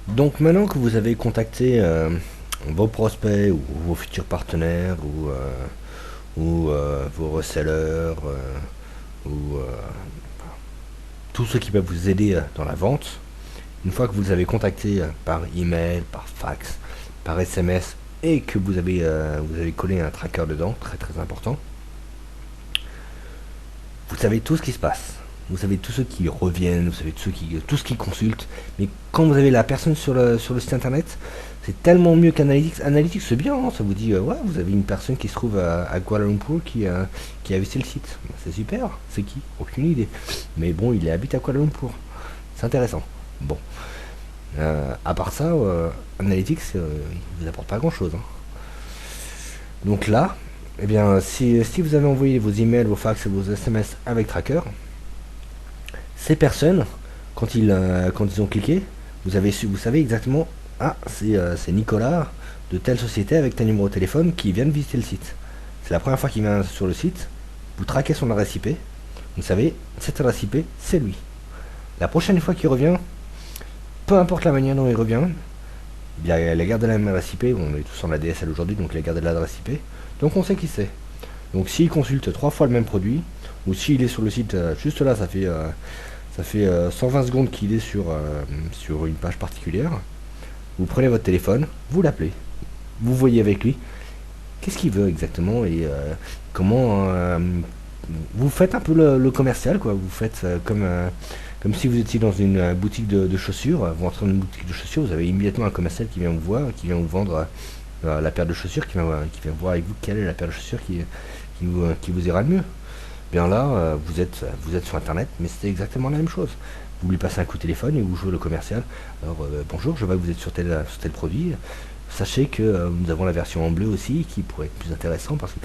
Donc maintenant que vous avez contacté vos prospects ou vos futurs partenaires ou vos resellers ou tous ceux qui peuvent vous aider dans la vente, une fois que vous les avez contactés par email, par fax, par SMS et que vous avez collé un tracker dedans, très très important, vous savez tout ce qui se passe. Vous savez tous ceux qui reviennent, vous savez tout ce qui consultent. Mais quand vous avez la personne sur le site internet, c'est tellement mieux qu'Analytics. Analytics c'est bien, hein, ça vous dit ouais, vous avez une personne qui se trouve à Kuala Lumpur qui a visité le site. C'est super. C'est qui? Aucune idée. Mais bon, il habite à Kuala Lumpur. C'est intéressant. Bon. À part ça, Analytics il vous apporte pas grand chose. Hein. Donc là, eh bien, si vous avez envoyé vos emails, vos fax et vos SMS avec Tracker, ces personnes, quand ils ont cliqué, vous savez exactement, ah, c'est Nicolas de telle société avec tel numéro de téléphone qui vient de visiter le site. C'est la première fois qu'il vient sur le site, vous traquez son adresse IP, vous savez, cette adresse IP, c'est lui. La prochaine fois qu'il revient, peu importe la manière dont il revient, il a gardé la même adresse IP, on est tous en ADSL aujourd'hui, donc il a gardé l'adresse IP, donc on sait qui c'est. Donc s'il consulte 3 fois le même produit, ou s'il est sur le site, juste là, ça fait 120 secondes qu'il est sur une page particulière, vous prenez votre téléphone, vous l'appelez, vous voyez avec lui, qu'est-ce qu'il veut exactement, et comment vous faites un peu le commercial, quoi. Vous faites comme si vous étiez dans une boutique de chaussures, vous entrez dans une boutique de chaussures, vous avez immédiatement un commercial qui vient vous voir, qui vient vous vendre la paire de chaussures, qui vient voir avec vous quelle est la paire de chaussures qui vous ira le mieux. Bien là, vous êtes sur internet, mais c'est exactement la même chose. Vous lui passez un coup de téléphone et vous jouez le commercial. Alors bonjour, je vois que vous êtes sur tel produit. Sachez que nous avons la version en bleu aussi qui pourrait être plus intéressant parce que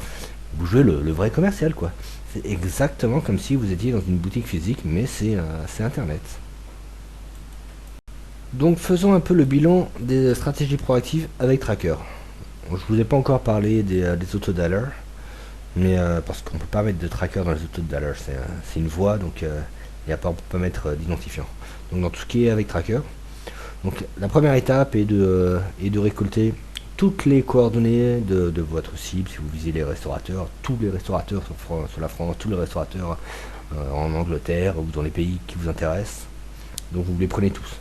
vous jouez le vrai commercial, quoi. C'est exactement comme si vous étiez dans une boutique physique, mais c'est internet. Donc faisons un peu le bilan des stratégies proactives avec Tracker. Je vous ai pas encore parlé des autodialers, mais parce qu'on peut pas mettre de tracker dans les autodialers, c'est une voix, donc et à part on peut pas mettre d'identifiant. Donc dans tout ce qui est avec Tracker, donc la première étape est de récolter toutes les coordonnées de votre cible. Si vous visez les restaurateurs, tous les restaurateurs sur la France, tous les restaurateurs en Angleterre ou dans les pays qui vous intéressent, donc vous les prenez tous.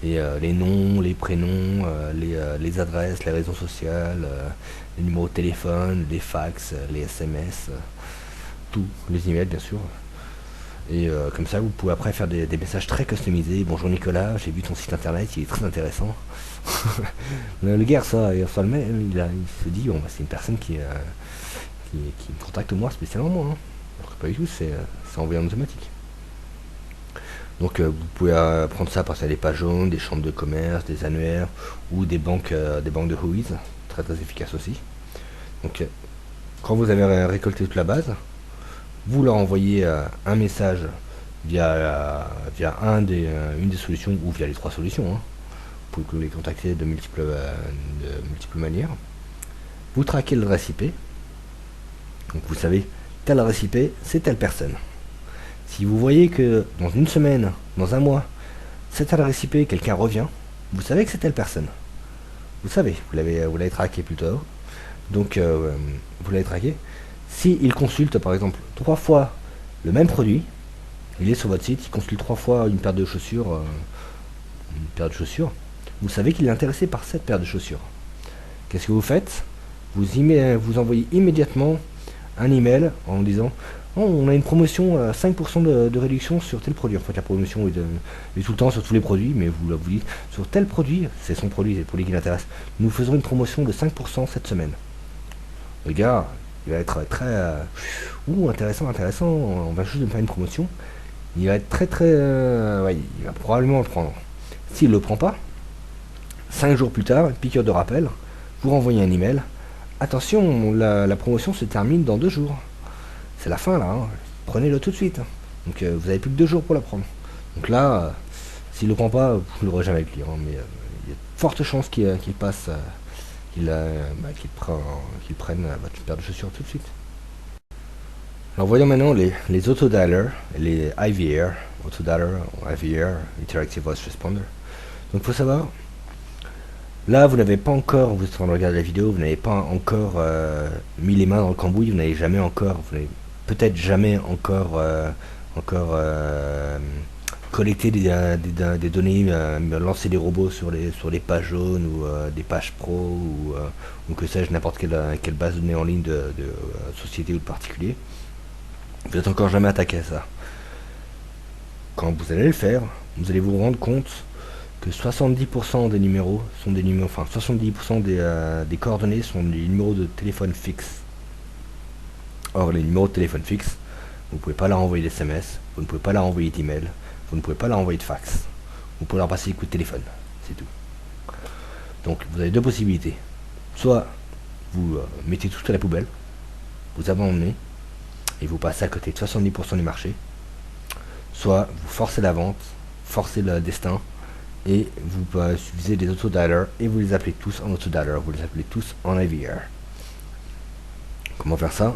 Et les noms, les prénoms, les adresses, les réseaux sociaux, les numéros de téléphone, les fax, les SMS, tout, les emails bien sûr. Et comme ça vous pouvez après faire des messages très customisés. Bonjour Nicolas, j'ai vu ton site internet, il est très intéressant. Le gars il reçoit le mail, il se dit bon, bah, c'est une personne qui me contacte moi spécialement moi. Hein. Alors que pas du tout, c'est envoyé en automatique. Donc vous pouvez prendre ça par des pages jaunes, des chambres de commerce, des annuaires ou des banques de Whois, très très efficace aussi. Donc quand vous avez récolté toute la base, vous leur envoyez un message via une des solutions ou via les 3 solutions. Hein. Vous pouvez les contacter de multiples manières. Vous traquez l'adresse IP. Donc vous savez, telle adresse IP, c'est telle personne. Si vous voyez que dans une semaine, dans un mois, cette adresse IP, quelqu'un revient, vous savez que c'est telle personne. Vous savez, vous l'avez traqué plutôt. Donc vous l'avez traqué. Si il consulte par exemple 3 fois le même produit, il est sur votre site, il consulte 3 fois une paire de chaussures, vous savez qu'il est intéressé par cette paire de chaussures. Qu'est-ce que vous faites? Vous envoyez immédiatement un email en disant Oh, on a une promotion à 5% de réduction sur tel produit. En fait, la promotion est tout le temps sur tous les produits, mais vous dites sur tel produit, c'est son produit, c'est le produit qui l'intéresse. Nous faisons une promotion de 5% cette semaine. Le gars, il va être très intéressant, on va juste me faire une promotion. Il va être ouais, il va probablement le prendre. S'il le prend pas, 5 jours plus tard, une piqûre de rappel, vous renvoyez un email. Attention, la promotion se termine dans 2 jours. C'est la fin là, hein. Prenez-le tout de suite. Donc vous avez plus que 2 jours pour la prendre. Donc là, s'il le prend pas, vous ne l'aurez jamais avec lui, hein, mais il y a de fortes chances qu'il passe, qu'il prenne votre paire de chaussures tout de suite. Alors voyons maintenant les autodialers, les IVR, autodialer, IVR, Interactive Voice Responder. Donc il faut savoir, là vous n'avez pas encore, vous êtes en train de regarder la vidéo, vous n'avez pas encore mis les mains dans le cambouis, vous n'avez jamais encore, vous n'avez peut-être jamais encore collecté des données, lancer des robots sur les pages jaunes ou des pages pro ou que sais-je, n'importe quelle base de données en ligne de société ou de particulier. Vous n'êtes encore jamais attaqué à ça. Quand vous allez le faire, vous allez vous rendre compte que 70% des numéros sont des numéros, enfin 70% des coordonnées sont des numéros de téléphone fixe. Or, les numéros de téléphone fixe, vous ne pouvez pas leur envoyer d'SMS, vous ne pouvez pas leur envoyer d'email, vous ne pouvez pas leur envoyer de fax. Vous pouvez leur passer des coups de téléphone, c'est tout. Donc, vous avez deux possibilités. Soit vous mettez tout à la poubelle, vous abandonnez, et vous passez à côté de 70% du marché, soit vous forcez la vente, forcez le destin, et vous utilisez des autodialers, et vous les appelez tous en autodialer, vous les appelez tous en IVR. Comment faire ça?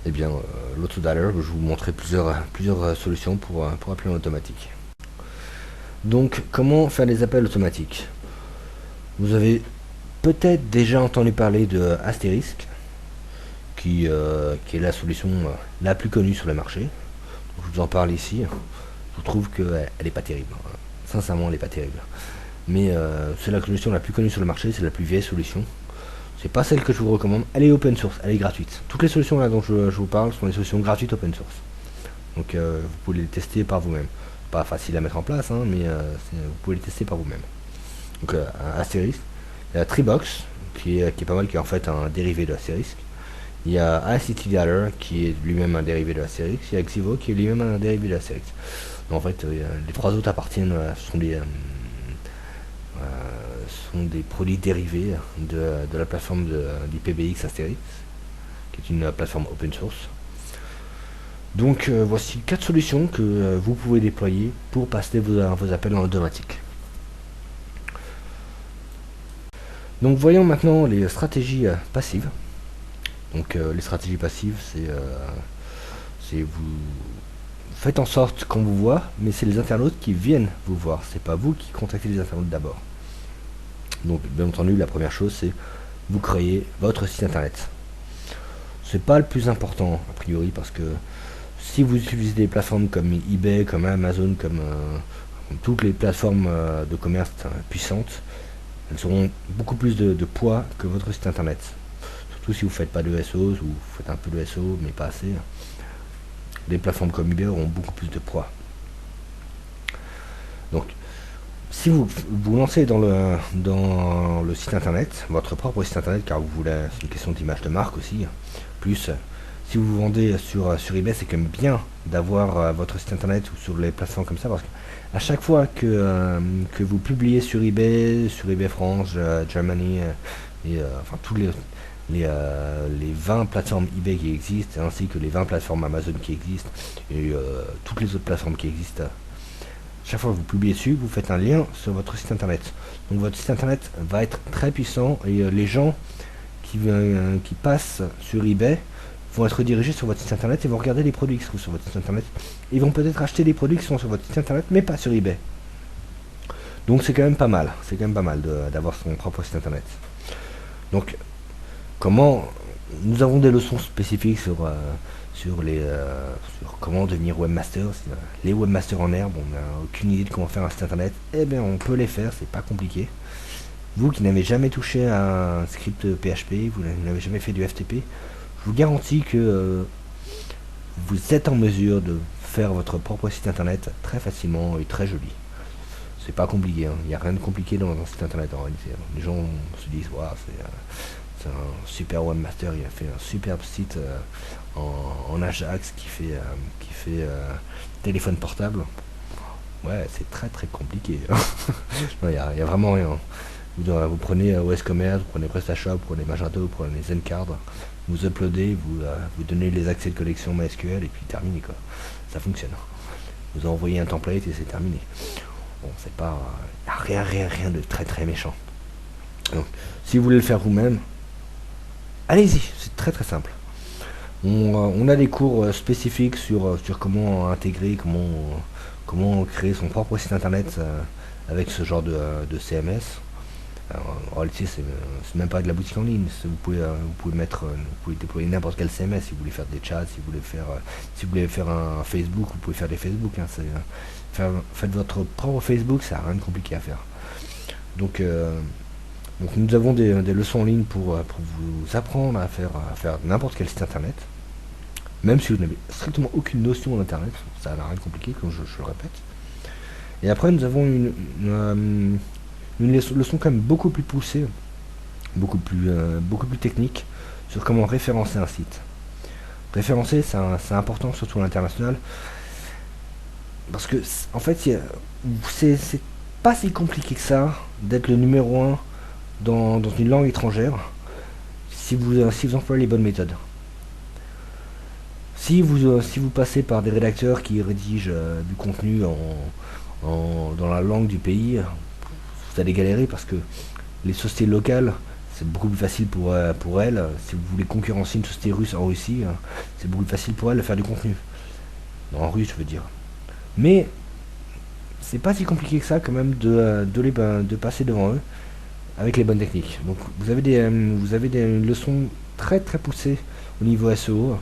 L'autodialer, je vais vous montrer plusieurs solutions pour appeler en automatique. Donc, comment faire des appels automatiques? Vous avez peut-être déjà entendu parler de Asterisk, qui est la solution la plus connue sur le marché. Donc, je vous en parle ici. Je trouve qu'elle n'est pas terrible. Sincèrement, elle n'est pas terrible. Mais c'est la solution la plus connue sur le marché, c'est la plus vieille solution. C'est pas celle que je vous recommande. Elle est open source, elle est gratuite. Toutes les solutions là dont je vous parle sont des solutions gratuites open source. Donc vous pouvez les tester par vous-même. Pas facile à mettre en place, hein, mais vous pouvez les tester par vous-même. Donc Asterisk, il y a Treebox qui est pas mal, qui est en fait un dérivé de Asterisk. Il y a ICT-Dialer qui est lui-même un dérivé de Asterisk. Il y a Xivo qui est lui-même un dérivé de Asterisk. Donc, en fait, les trois autres appartiennent, sont des produits dérivés de la plateforme d'IPBX Asterisk, qui est une plateforme open source. Donc voici 4 solutions que vous pouvez déployer pour passer vos appels en automatique. Donc voyons maintenant les stratégies passives. Donc les stratégies passives, c'est vous faites en sorte qu'on vous voit, mais c'est les internautes qui viennent vous voir, c'est pas vous qui contactez les internautes d'abord. Donc bien entendu, la première chose, c'est vous créez votre site internet. C'est pas le plus important a priori, parce que si vous utilisez des plateformes comme eBay, comme Amazon, comme toutes les plateformes de commerce puissantes, elles auront beaucoup plus de poids que votre site internet. Surtout si vous faites pas de SEO, ou vous faites un peu de SEO mais pas assez. Des plateformes comme eBay auront beaucoup plus de poids. Donc si vous vous lancez dans le site internet, votre propre site internet, car vous voulez, c'est une question d'image de marque aussi, plus si vous vendez sur eBay, c'est quand même bien d'avoir votre site internet ou sur les plateformes comme ça, parce qu'à chaque fois que vous publiez sur eBay France, Germany, et enfin tous les 20 plateformes eBay qui existent, ainsi que les 20 plateformes Amazon qui existent, et toutes les autres plateformes qui existent, chaque fois que vous publiez dessus, vous faites un lien sur votre site internet. Donc votre site internet va être très puissant, et les gens qui passent sur eBay vont être redirigés sur votre site internet et vont regarder les produits qui se trouvent sur votre site internet. Ils vont peut-être acheter des produits qui sont sur votre site internet, mais pas sur eBay. Donc c'est quand même pas mal. C'est quand même pas mal d'avoir son propre site internet. Donc nous avons des leçons spécifiques sur comment devenir webmaster. Les webmasters en herbe, on n'a aucune idée de comment faire un site internet. Eh bien on peut les faire, c'est pas compliqué. Vous qui n'avez jamais touché à un script PHP, vous n'avez jamais fait du FTP, je vous garantis que vous êtes en mesure de faire votre propre site internet très facilement et très joli. C'est pas compliqué, hein. Il n'y a rien de compliqué dans un site internet en réalité. Les gens se disent, waouh, c'est un super webmaster, il a fait un superbe site en Ajax qui fait téléphone portable. Ouais, c'est très très compliqué. Non, il y a vraiment rien. Vous prenez OS Commerce, vous prenez PrestaShop, vous prenez Magento, vous prenez Zencard, vous uploadez, vous donnez les accès de connexion MySQL et puis terminé quoi. Ça fonctionne. Vous envoyez un template et c'est terminé. Bon, c'est pas, y a rien de très très méchant. Donc, si vous voulez le faire vous-même, allez-y, c'est très très simple. On a des cours spécifiques sur comment intégrer, comment créer son propre site internet avec ce genre de CMS. Alors, en réalité, c'est même pas de la boutique en ligne. Vous pouvez déployer n'importe quel CMS si vous voulez faire des chats, si vous voulez faire un Facebook, vous pouvez faire des Facebook. Hein, faites votre propre Facebook, ça n'a rien de compliqué à faire. Donc nous avons des leçons en ligne pour vous apprendre à faire n'importe quel site internet. Même si vous n'avez strictement aucune notion d'internet, ça n'a rien de compliqué, comme je le répète. Et après, nous avons une leçon quand même beaucoup plus poussée, beaucoup plus technique, sur comment référencer un site. Référencer, c'est important, surtout à l'international, parce que en fait, c'est pas si compliqué que ça d'être le numéro 1 dans une langue étrangère si vous employez les bonnes méthodes. Si vous passez par des rédacteurs qui rédigent du contenu dans la langue du pays, vous allez galérer parce que les sociétés locales, c'est beaucoup plus facile pour elles. Si vous voulez concurrencer une société russe en Russie, c'est beaucoup plus facile pour elles de faire du contenu. En russe, je veux dire. Mais c'est pas si compliqué que ça quand même de passer devant eux avec les bonnes techniques. Donc vous avez des leçons très très poussées au niveau SEO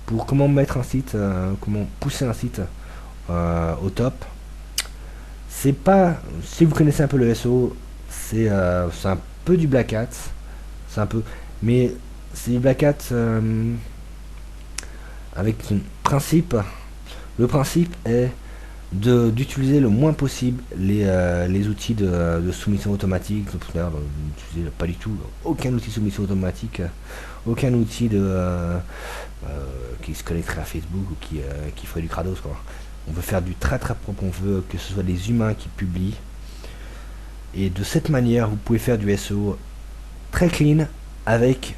pour comment mettre un site, comment pousser un site au top. C'est pas, si vous connaissez un peu le SEO, c'est un peu du black hat, mais c'est du black hat avec un principe. Le principe est d'utiliser le moins possible les outils de soumission automatique. N'utilisez pas du tout aucun outil de soumission automatique, aucun outil qui se connecterait à Facebook ou qui ferait du Kratos quoi. On veut faire du très très propre, on veut que ce soit des humains qui publient, et de cette manière vous pouvez faire du SEO très clean avec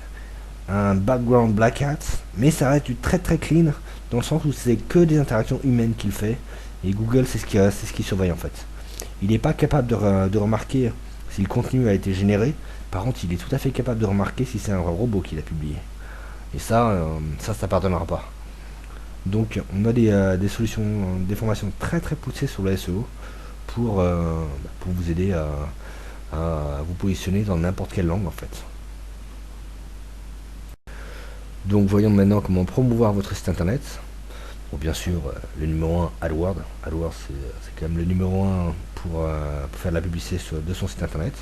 un background black hat, mais ça reste du très très clean dans le sens où c'est que des interactions humaines qu'il fait. Et Google, c'est ce qui surveille en fait. Il n'est pas capable de remarquer si le contenu a été généré. Par contre, il est tout à fait capable de remarquer si c'est un robot qui l'a publié. Et ça pardonnera pas. Donc, on a des solutions, des formations très très poussées sur le SEO pour vous aider à vous positionner dans n'importe quelle langue en fait. Donc, voyons maintenant comment promouvoir votre site internet. Bon, bien sûr, le numéro 1, AdWords. AdWords, c'est quand même le numéro 1 pour faire de la publicité de son site internet,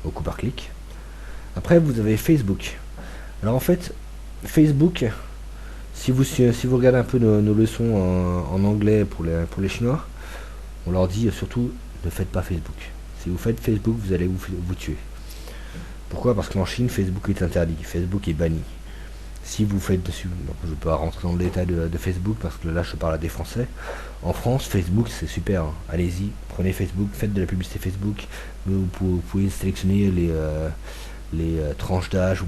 au coup par clic. Après, vous avez Facebook. Alors en fait, Facebook, si vous regardez un peu nos leçons en anglais pour les Chinois, on leur dit surtout, ne faites pas Facebook. Si vous faites Facebook, vous allez vous tuer. Pourquoi? Parce qu'en Chine, Facebook est interdit, Facebook est banni. Si vous faites dessus, je ne peux pas rentrer dans le détail de Facebook parce que là je parle à des Français. En France, Facebook c'est super, hein. Allez-y, prenez Facebook, faites de la publicité Facebook. Vous pouvez sélectionner les tranches d'âge.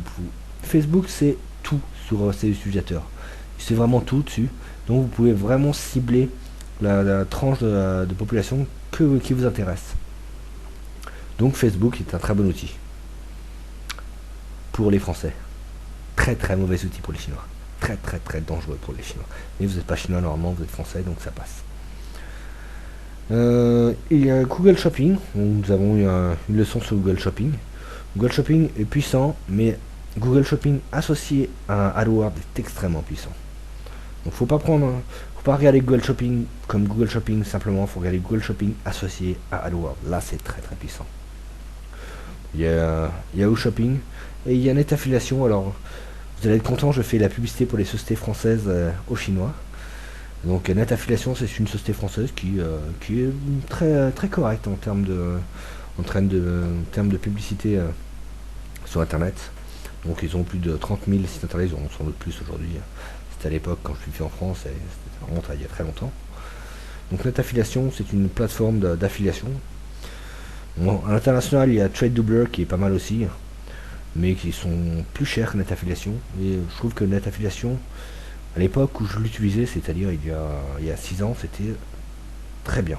Facebook c'est tout sur ses utilisateurs. C'est vraiment tout dessus. Donc vous pouvez vraiment cibler la tranche de population qui vous intéresse. Donc Facebook est un très bon outil pour les Français. Très très mauvais outil pour les Chinois. Très très très dangereux pour les Chinois. Mais vous n'êtes pas Chinois normalement, vous êtes Français, donc ça passe. Il y a Google Shopping. Nous avons eu une leçon sur Google Shopping. Google Shopping est puissant, mais Google Shopping associé à AdWords est extrêmement puissant. Donc faut pas regarder Google Shopping comme Google Shopping simplement, faut regarder Google Shopping associé à AdWords. Là c'est très très puissant. Il y a Yahoo Shopping et il y a Net Affiliation. Alors Vous allez être content, je fais la publicité pour les sociétés françaises aux Chinois. Donc NetAffiliation, c'est une société française qui est très correcte en termes de publicité sur Internet. Donc ils ont plus de 30 000 sites Internet, ils en ont sans doute plus aujourd'hui. C'était à l'époque quand je suis fait en France, et c'était vraiment il y a très longtemps. Donc NetAffiliation, c'est une plateforme d'affiliation. Bon, à l'international, il y a TradeDoubler qui est pas mal aussi, mais qui sont plus chers que NetAffiliation. Et je trouve que NetAffiliation, à l'époque où je l'utilisais, c'est-à-dire il y a 6 ans, c'était très bien.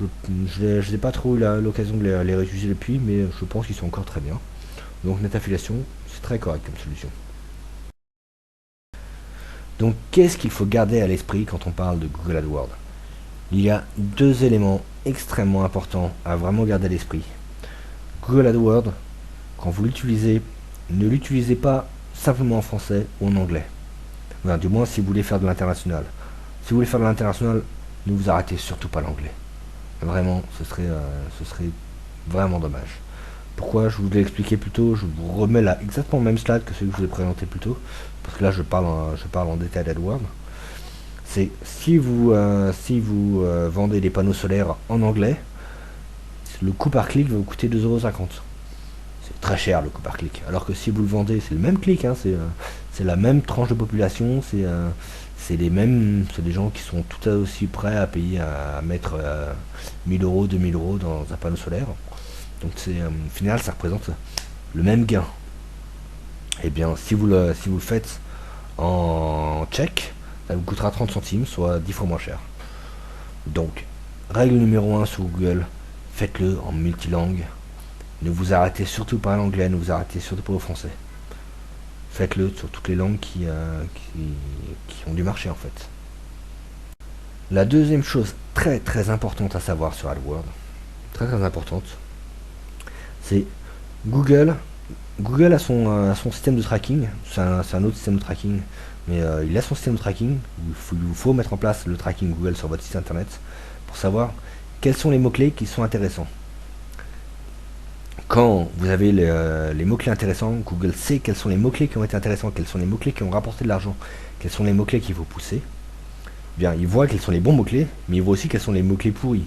Je n'ai pas trop eu l'occasion de les réutiliser depuis, mais je pense qu'ils sont encore très bien. Donc NetAffiliation, c'est très correct comme solution. Donc qu'est-ce qu'il faut garder à l'esprit quand on parle de Google AdWords? Il y a 2 éléments extrêmement importants à vraiment garder à l'esprit. Google AdWords, quand vous l'utilisez, ne l'utilisez pas simplement en français ou en anglais. Enfin, du moins si vous voulez faire de l'international. Si vous voulez faire de l'international, ne vous arrêtez surtout pas l'anglais. Vraiment, ce serait vraiment dommage. Pourquoi? Je vous l'ai expliqué plus tôt, je vous remets là exactement le même slide que celui que je vous ai présenté plus tôt, parce que là je parle en détail d'AdWords. C'est si vous vendez des panneaux solaires en anglais, le coût par clic va vous coûter 2,50 €. C'est très cher le coût par clic. Alors que si vous le vendez, c'est le même clic, hein, c'est la même tranche de population, c'est des gens qui sont tout aussi prêts à payer, à mettre 1000 €, 2000 € dans un panneau solaire. Donc au final, ça représente le même gain. Et bien, si vous le faites en tchèque, ça vous coûtera 30 centimes, soit 10 fois moins cher. Donc, règle numéro 1 sur Google, faites-le en multilangue. Ne vous arrêtez surtout pas à l'anglais, ne vous arrêtez surtout pas au français. Faites-le sur toutes les langues qui ont du marché en fait. La deuxième chose très importante à savoir sur AdWords, très importante, c'est Google a son système de tracking. C'est un autre système de tracking, mais il a son système de tracking. Il vous faut mettre en place le tracking Google sur votre site internet pour savoir quels sont les mots-clés qui sont intéressants. Quand vous avez les mots-clés intéressants, Google sait quels sont les mots-clés qui ont été intéressants, quels sont les mots-clés qui ont rapporté de l'argent, quels sont les mots-clés qu'il faut pousser. Bien, il voit quels sont les bons mots-clés, mais il voit aussi quels sont les mots-clés pourris.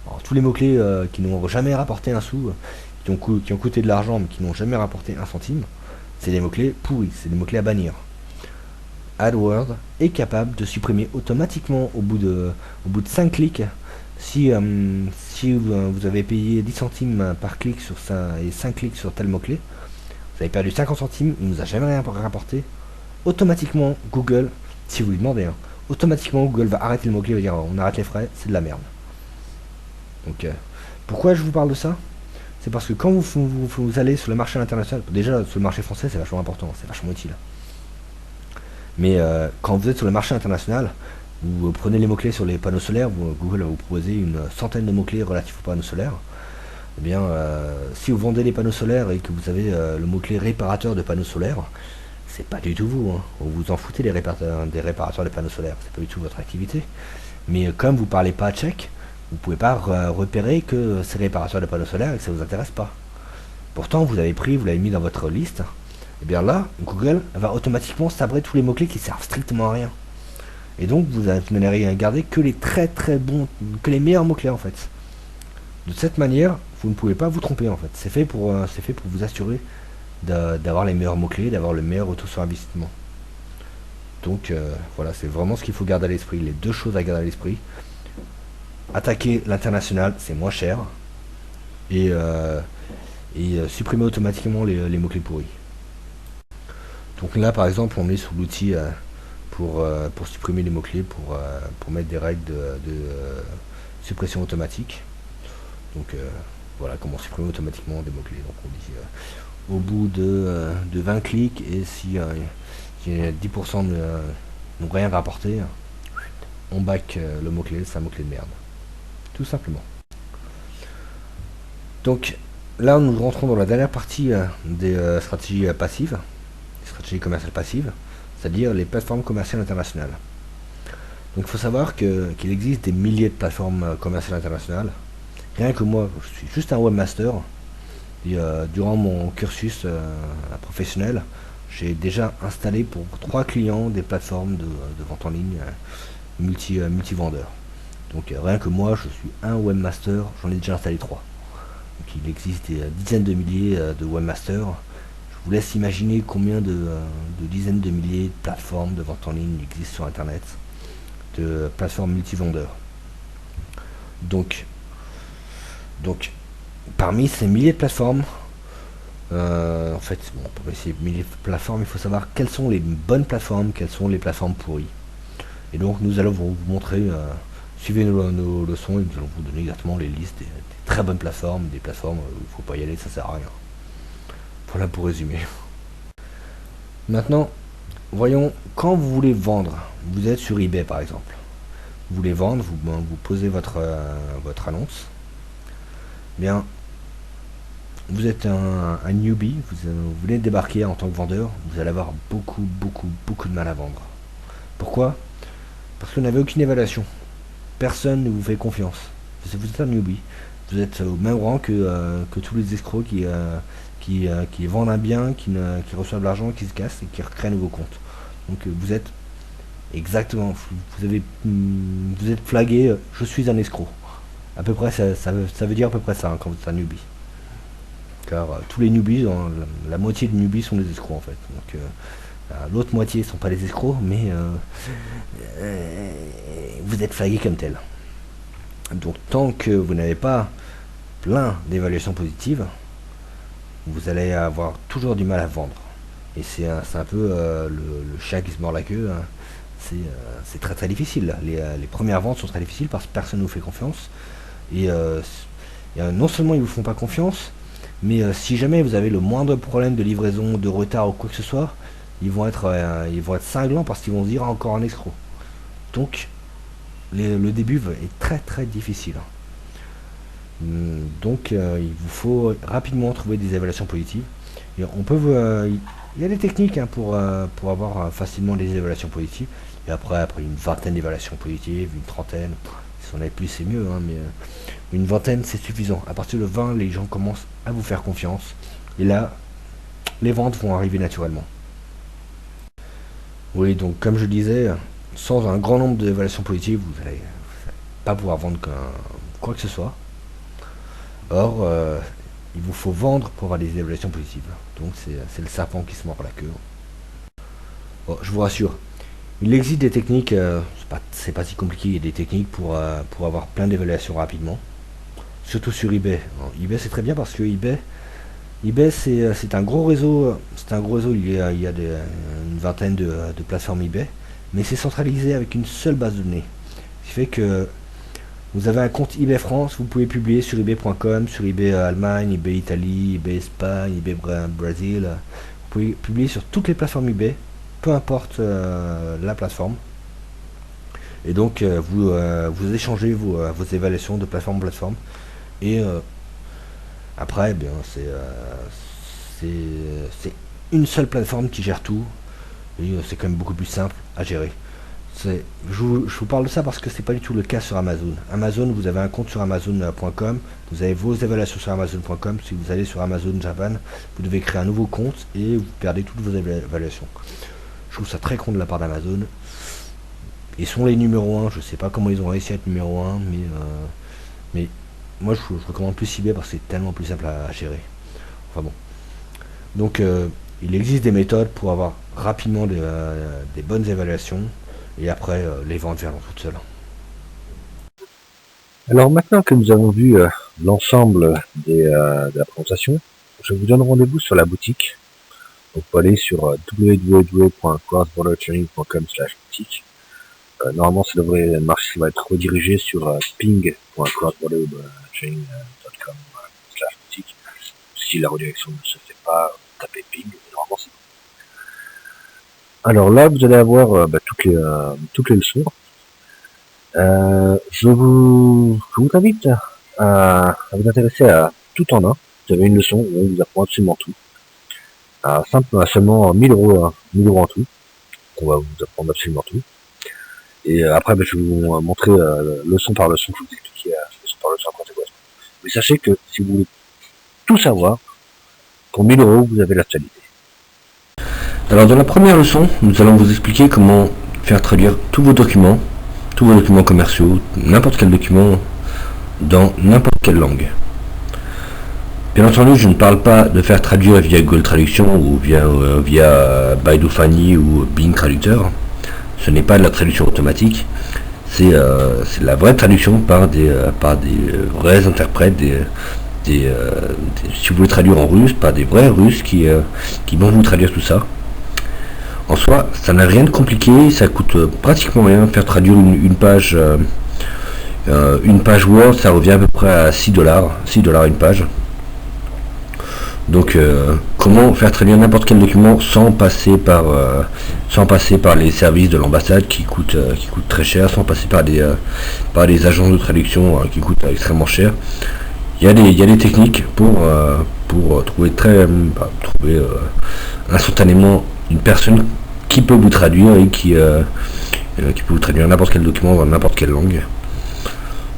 Alors, tous les mots-clés qui n'ont jamais rapporté un sou, qui ont coûté de l'argent, mais qui n'ont jamais rapporté un centime, c'est des mots-clés pourris, c'est des mots-clés à bannir. AdWords est capable de supprimer automatiquement au bout de 5 clics. Si vous avez payé 10 centimes par clic sur ça et 5 clics sur tel mot-clé, vous avez perdu 50 centimes, il ne nous a jamais rien rapporté. Automatiquement, Google, si vous lui demandez, hein, automatiquement Google va arrêter le mot-clé, va dire on arrête les frais, c'est de la merde. Donc, pourquoi je vous parle de ça? C'est parce que quand vous allez sur le marché international, déjà sur le marché français c'est vachement important, c'est vachement utile. Mais quand vous êtes sur le marché international, vous prenez les mots-clés sur les panneaux solaires, Google va vous proposer une centaine de mots-clés relatifs aux panneaux solaires. Eh bien, si vous vendez des panneaux solaires et que vous avez le mot-clé réparateur de panneaux solaires, c'est pas du tout vous. Hein. Vous vous en foutez des réparateurs de panneaux solaires, c'est pas du tout votre activité. Mais comme vous parlez pas tchèque, vous pouvez pas repérer que c'est réparateurs de panneaux solaires et que ça vous intéresse pas. Pourtant, vous l'avez mis dans votre liste. Et bien là, Google va automatiquement sabrer tous les mots-clés qui servent strictement à rien. Et donc vous n'allez garder que les très bons, que les meilleurs mots-clés en fait. De cette manière, vous ne pouvez pas vous tromper en fait. C'est fait pour vous assurer d'avoir les meilleurs mots-clés, d'avoir le meilleur retour sur investissement. Donc voilà, c'est vraiment ce qu'il faut garder à l'esprit. Les 2 choses à garder à l'esprit. Attaquer l'international, c'est moins cher. Et supprimer automatiquement les mots-clés pourris. Donc là par exemple on est sur l'outil pour supprimer les mots-clés, pour mettre des règles de suppression automatique. Donc voilà comment supprimer automatiquement des mots-clés. Donc on dit au bout de 20 clics et si 10% n'ont rien rapporté, on back le mot-clé, c'est un mot-clé de merde. Tout simplement. Donc là nous rentrons dans la dernière partie des stratégies passives, les stratégies commerciales passives, c'est-à-dire les plateformes commerciales internationales. Donc il faut savoir qu'il existe des milliers de plateformes commerciales internationales. Rien que moi, je suis juste un webmaster. Et, durant mon cursus professionnel, j'ai déjà installé pour 3 clients des plateformes de vente en ligne multi-vendeurs. Donc rien que moi, je suis un webmaster, j'en ai déjà installé 3. Donc il existe des dizaines de milliers de webmasters. Je vous laisse imaginer combien de dizaines de milliers de plateformes de vente en ligne existent sur Internet, de plateformes multi-vendeurs. Donc, parmi ces milliers de plateformes, en fait, bon, parmi ces milliers de plateformes, il faut savoir quelles sont les bonnes plateformes, quelles sont les plateformes pourries. Et donc nous allons vous montrer, suivez nos leçons et nous allons vous donner exactement les listes des très bonnes plateformes, des plateformes où il ne faut pas y aller, ça sert à rien. Voilà pour résumer. Maintenant, voyons, quand vous voulez vendre, vous êtes sur eBay par exemple. Vous voulez vendre, vous posez votre annonce. Bien, vous êtes un newbie, vous venez de débarquer en tant que vendeur, vous allez avoir beaucoup de mal à vendre. Pourquoi? Parce que vous n'avez aucune évaluation. Personne ne vous fait confiance. Vous êtes un newbie. Vous êtes au même rang que tous les escrocs qui vendent un bien, qui reçoivent de l'argent, qui se cassent et qui recréent un nouveau compte. Donc vous êtes exactement, vous êtes flagué, je suis un escroc. À peu près, ça veut dire à peu près ça, hein, quand vous êtes un newbie. Car tous les newbies, la moitié des newbies sont des escrocs en fait. Donc l'autre moitié ne sont pas des escrocs, mais vous êtes flagué comme tel. Donc tant que vous n'avez pas plein d'évaluations positives, vous allez avoir toujours du mal à vendre. Et c'est un peu le chat qui se mord la queue, hein. C'est très difficile. Les premières ventes sont très difficiles parce que personne ne vous fait confiance. Et non seulement ils ne vous font pas confiance, mais si jamais vous avez le moindre problème de livraison, de retard ou quoi que ce soit, ils vont être cinglants parce qu'ils vont se dire encore un escroc. Donc le début est très difficile. Donc il vous faut rapidement trouver des évaluations positives. Et il y a des techniques, hein, pour avoir facilement des évaluations positives. Et après une vingtaine d'évaluations positives, une trentaine, si on en a plus c'est mieux, hein, mais une vingtaine c'est suffisant. À partir de 20, les gens commencent à vous faire confiance. Et là, les ventes vont arriver naturellement. Oui, donc comme je disais, sans un grand nombre d'évaluations positives, vous n'allez pas pouvoir vendre quoi que ce soit. Or, il vous faut vendre pour avoir des évaluations positives. Donc c'est le serpent qui se mord la queue. Bon, je vous rassure, il existe des techniques, c'est pas si compliqué, il y a des techniques pour avoir plein d'évaluations rapidement. Surtout sur eBay. Alors, eBay c'est très bien parce que eBay c'est un gros réseau, il y a une vingtaine de plateformes eBay, mais c'est centralisé avec une seule base de données. Ce qui fait que vous avez un compte eBay France, vous pouvez publier sur ebay.com, sur eBay Allemagne, eBay Italie, eBay Espagne, eBay Brésil. Vous pouvez publier sur toutes les plateformes eBay, peu importe la plateforme. Et donc vous échangez vos évaluations de plateforme en plateforme. Et après, eh bien, c'est une seule plateforme qui gère tout. Et c'est quand même beaucoup plus simple à gérer. Je vous parle de ça parce que c'est pas du tout le cas sur Amazon. Amazon, vous avez un compte sur Amazon.com, vous avez vos évaluations sur Amazon.com. Si vous allez sur Amazon Japan, vous devez créer un nouveau compte et vous perdez toutes vos évaluations. Je trouve ça très con de la part d'Amazon. Ils sont les numéros 1, je sais pas comment ils ont réussi à être numéro 1, mais moi je recommande plus eBay parce que c'est tellement plus simple à gérer. Enfin bon. Donc il existe des méthodes pour avoir rapidement des bonnes évaluations. Et après, les ventes viendront toutes seules. Alors maintenant que nous avons vu l'ensemble de la présentation, je vous donne rendez-vous sur la boutique. Donc, vous pouvez aller sur www.crossbordertraining.com/boutique. Normalement, ça devrait marcher, ça va être redirigé sur ping.crossbordertraining.com/boutique. Si la redirection ne se fait pas, tapez ping, normalement c'est bon. Alors là, vous allez avoir toutes les leçons. Je vous invite à vous intéresser à tout en un. Vous avez une leçon où on vous apprend absolument tout. À seulement 1000 euros en tout. On va vous apprendre absolument tout. Et après, je vais vous montrer leçon par leçon, je vais vous expliquer leçon par leçon à quoi ça correspond. Mais sachez que si vous voulez tout savoir, pour 1000 euros, vous avez la totalité. Alors dans la première leçon, nous allons vous expliquer comment faire traduire tous vos documents commerciaux, n'importe quel document, dans n'importe quelle langue. Bien entendu, je ne parle pas de faire traduire via Google Traduction ou via Baidu Fanny ou Bing Traducteur. Ce n'est pas de la traduction automatique, c'est la vraie traduction par des vrais interprètes, si vous voulez traduire en russe, par des vrais Russes qui vont vous traduire tout ça. En soi, ça n'a rien de compliqué, ça coûte pratiquement rien. Faire traduire une page Word, ça revient à peu près à $6 une page. Donc comment faire traduire n'importe quel document sans passer par les services de l'ambassade qui coûtent très cher, sans passer par des agences de traduction qui coûtent extrêmement cher. Il y a des techniques pour trouver instantanément une personne qui peut vous traduire et qui peut vous traduire n'importe quel document dans n'importe quelle langue.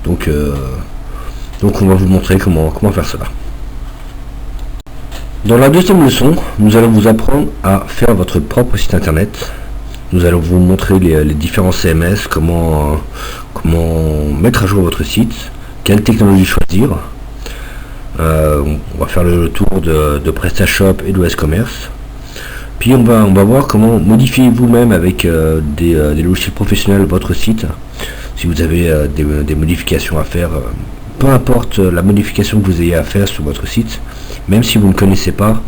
Donc on va vous montrer comment faire cela. Dans la deuxième leçon, nous allons vous apprendre à faire votre propre site internet. Nous allons vous montrer les différents CMS, comment mettre à jour votre site, quelle technologie choisir. On va faire le tour de PrestaShop et d'OS Commerce. Puis on va voir comment modifier vous-même avec des logiciels professionnels votre site. Si vous avez des modifications à faire, peu importe la modification que vous ayez à faire sur votre site, même si vous ne connaissez pas,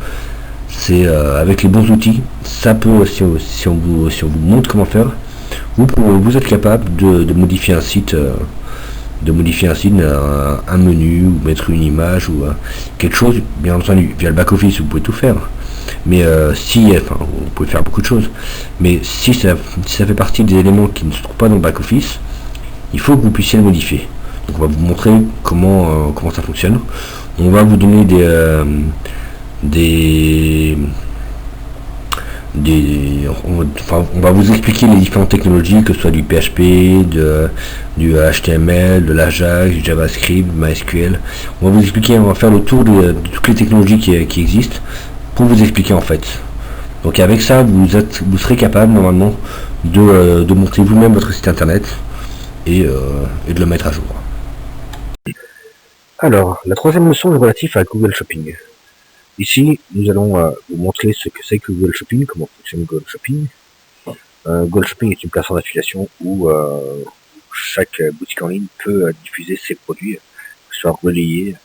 c'est avec les bons outils, ça peut, si on vous montre comment faire, vous êtes capable de modifier un site, un menu, ou mettre une image ou quelque chose. Bien entendu, via le back-office, vous pouvez tout faire. Mais vous pouvez faire beaucoup de choses. Mais si ça fait partie des éléments qui ne se trouvent pas dans le back-office, il faut que vous puissiez le modifier. Donc on va vous montrer comment ça fonctionne. On va vous donner on va vous expliquer les différentes technologies, que ce soit du PHP, du HTML, de l'Ajax, du JavaScript, MySQL. On va vous expliquer, on va faire le tour de toutes les technologies qui existent pour vous expliquer en fait. Donc avec ça, vous serez capable normalement de monter vous-même votre site internet et de le mettre à jour. Alors, la troisième leçon est relative à Google Shopping. Ici, nous allons vous montrer ce que c'est que Google Shopping, comment fonctionne Google Shopping. Google Shopping est une plateforme d'affiliation où chaque boutique en ligne peut diffuser ses produits, que ce soit relayés.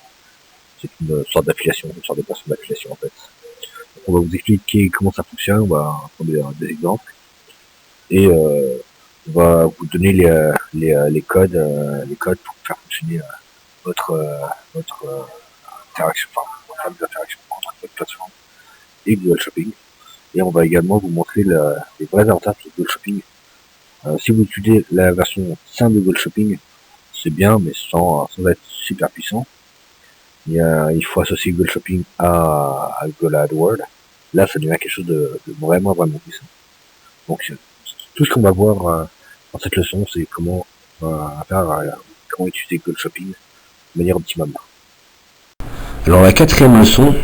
C'est une sorte d'affiliation, une sorte de plateforme d'affiliation en fait. Donc, on va vous expliquer comment ça fonctionne, on va prendre des exemples. Et on va vous donner les codes pour faire fonctionner votre interaction, des interactions entre votre plateforme et Google Shopping. Et on va également vous montrer les vrais avantages de Google Shopping. Si vous utilisez la version simple de Google Shopping, c'est bien, mais sans être super puissant. Il faut associer Google Shopping à Google AdWords. Là, ça devient quelque chose de vraiment puissant. Donc, tout ce qu'on va voir dans cette leçon, c'est comment utiliser Google Shopping de manière optimale. Alors la quatrième leçon,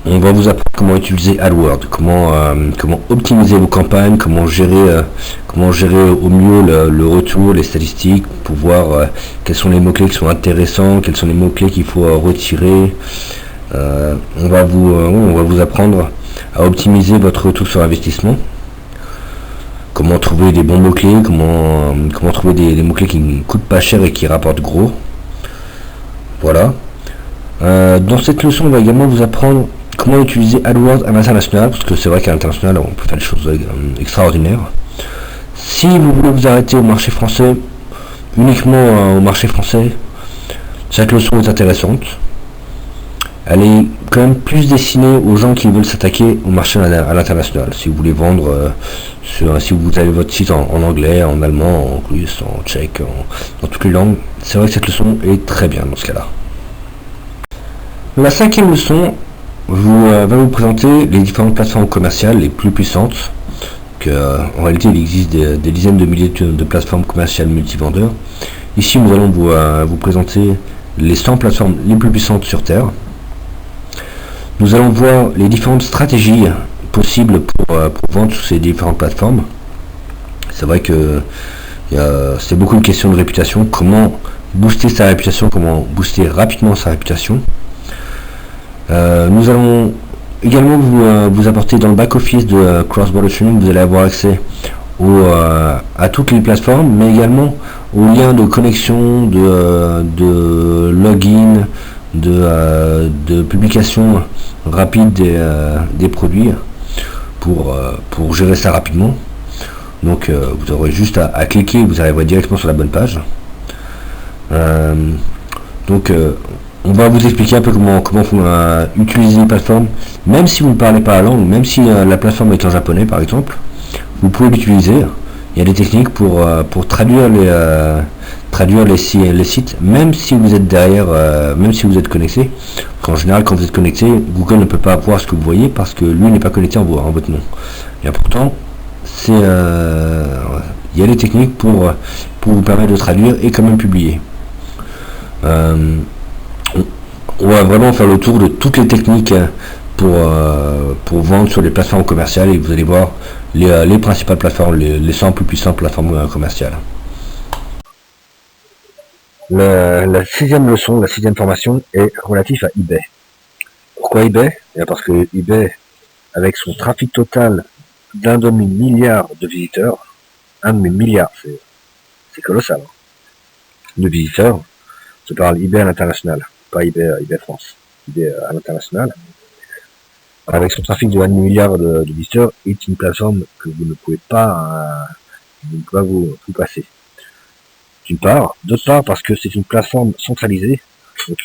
on va vous apprendre comment utiliser AdWords, comment optimiser vos campagnes, comment gérer au mieux le retour, les statistiques, pour voir quels sont les mots-clés qui sont intéressants, quels sont les mots-clés qu'il faut retirer. On va vous apprendre à optimiser votre retour sur investissement, comment trouver des bons mots-clés, comment trouver des mots-clés qui ne coûtent pas cher et qui rapportent gros. Voilà. Dans cette leçon, on va également vous apprendre comment utiliser AdWords à l'international, parce que c'est vrai qu'à l'international, on peut faire des choses extraordinaires. Si vous voulez vous arrêter au marché français, uniquement au marché français, cette leçon est intéressante. Elle est quand même plus destinée aux gens qui veulent s'attaquer au marché à l'international. Si vous voulez vendre, si vous avez votre site en anglais, en allemand, en russe, en tchèque, dans toutes les langues, c'est vrai que cette leçon est très bien dans ce cas-là. La cinquième leçon va vous présenter les différentes plateformes commerciales les plus puissantes. En réalité, il existe des dizaines de milliers de plateformes commerciales multivendeurs. Ici, nous allons vous présenter les 100 plateformes les plus puissantes sur Terre. Nous allons voir les différentes stratégies possible pour vendre sur ces différentes plateformes. C'est vrai que c'est beaucoup une question de réputation, comment booster sa réputation, comment booster rapidement sa réputation. Nous allons également vous apporter dans le back-office de Cross-Border Training, vous allez avoir accès à toutes les plateformes, mais également aux liens de connexion, de login, de publication rapide des produits pour gérer ça rapidement. Donc vous aurez juste à cliquer, vous arriverez directement sur la bonne page. On va vous expliquer un peu comment utiliser les plateformes, même si vous ne parlez pas la langue, même si la plateforme est en japonais par exemple, vous pouvez l'utiliser. Il y a des techniques pour traduire les sites, même si vous êtes derrière, même si vous êtes connecté. En général, quand vous êtes connecté, Google ne peut pas voir ce que vous voyez parce que lui n'est pas connecté en votre nom. Et pourtant, il y a des techniques pour vous permettre de traduire et quand même publier. On va vraiment faire le tour de toutes les techniques pour vendre sur les plateformes commerciales et vous allez voir les principales plateformes, les 100 plus puissantes plateformes commerciales. La sixième leçon, la sixième formation est relative à eBay. Pourquoi eBay? Parce que eBay, avec son trafic total d'1 demi-milliard de visiteurs, 1 demi-milliard, c'est colossal, hein, de visiteurs. Je parle eBay à l'international, pas eBay France, eBay à l'international. Avec son trafic de 1 demi-milliard de visiteurs, est une plateforme que vous ne pouvez pas, vous passer. D'une part, d'autre part parce que c'est une plateforme centralisée, donc,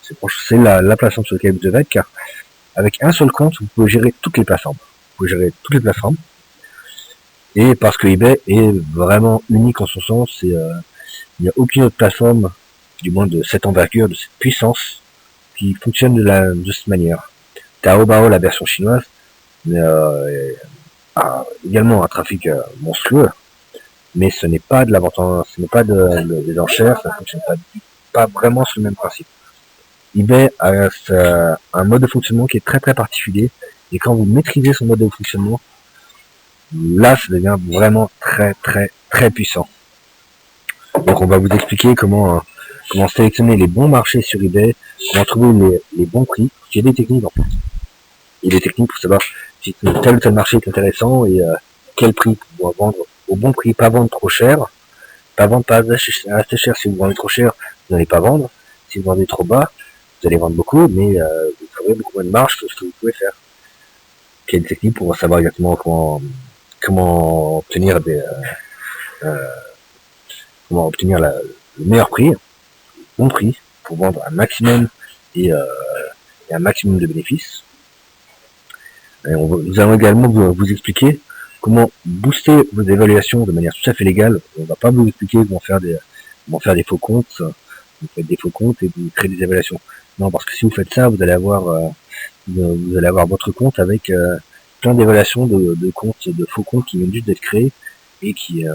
c'est la plateforme sur laquelle vous devez être, car avec un seul compte, vous pouvez gérer toutes les plateformes. Et parce que eBay est vraiment unique en son sens, il n'y a aucune autre plateforme, du moins de cette envergure, de cette puissance, qui fonctionne de cette manière. Taobao, la version chinoise, a également un trafic monstrueux, mais ce n'est pas de la vente, ce n'est pas des enchères, ça ne fonctionne pas vraiment sur le même principe. eBay a un mode de fonctionnement qui est très très particulier, et quand vous maîtrisez son mode de fonctionnement, là ça devient vraiment très très très puissant. Donc on va vous expliquer comment sélectionner les bons marchés sur eBay, comment trouver les bons prix. Il y a des techniques en fait. Il y a des techniques pour savoir si tel ou tel marché est intéressant et quel prix pour vendre au bon prix, pas vendre trop cher, pas assez cher. Si vous vendez trop cher, vous n'allez pas vendre. Si vous vendez trop bas, vous allez vendre beaucoup, mais vous ferez beaucoup moins de marge que ce que vous pouvez faire. Il y a des techniques pour savoir exactement comment obtenir le meilleur prix, le bon prix, pour vendre un maximum et un maximum de bénéfices. Et nous allons également vous expliquer comment booster vos évaluations de manière tout à fait légale. On ne va pas vous expliquer comment faire des faux comptes. Vous faites des faux comptes et vous créez des évaluations. Non, parce que si vous faites ça, vous allez avoir votre compte avec plein d'évaluations de comptes, de faux comptes qui viennent juste d'être créés et qui,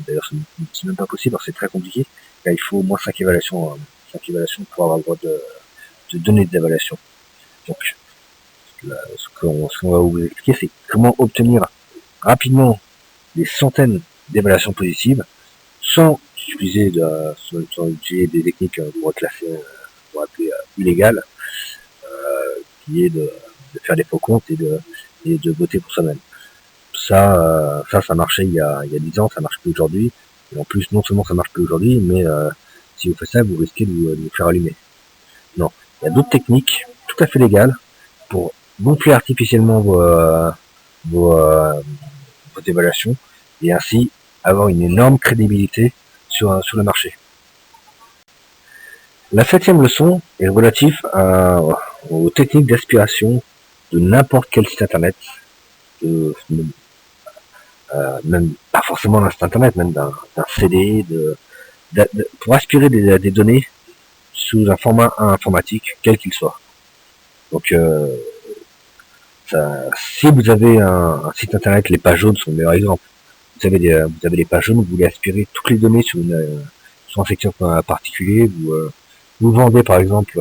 d'ailleurs, c'est même pas possible, parce que c'est très compliqué. Là, il faut au moins 5 évaluations pour avoir le droit de donner des évaluations. Donc, ce qu'on va vous expliquer, c'est comment obtenir rapidement des centaines d'évaluations positives sans utiliser des techniques qu'on va classer, qu'on va appeler illégales, qui est de faire des faux comptes et de voter pour soi-même. Ça marchait il y a 10 ans, ça marche plus aujourd'hui. Et en plus, non seulement ça marche plus aujourd'hui, mais si vous faites ça, vous risquez de vous faire allumer. Non, il y a d'autres techniques tout à fait légales pour gonfler artificiellement vos évaluations et ainsi avoir une énorme crédibilité sur le marché. La 7e leçon est relative aux techniques d'aspiration de n'importe quel site internet, même pas forcément d'un site internet, même d'un CD, pour aspirer des données sous un format informatique, quel qu'il soit. Donc, si vous avez un site internet, les pages jaunes sont le meilleur exemple. Vous avez des pages jaunes, vous voulez aspirer toutes les données sur un secteur particulier, vous vendez par exemple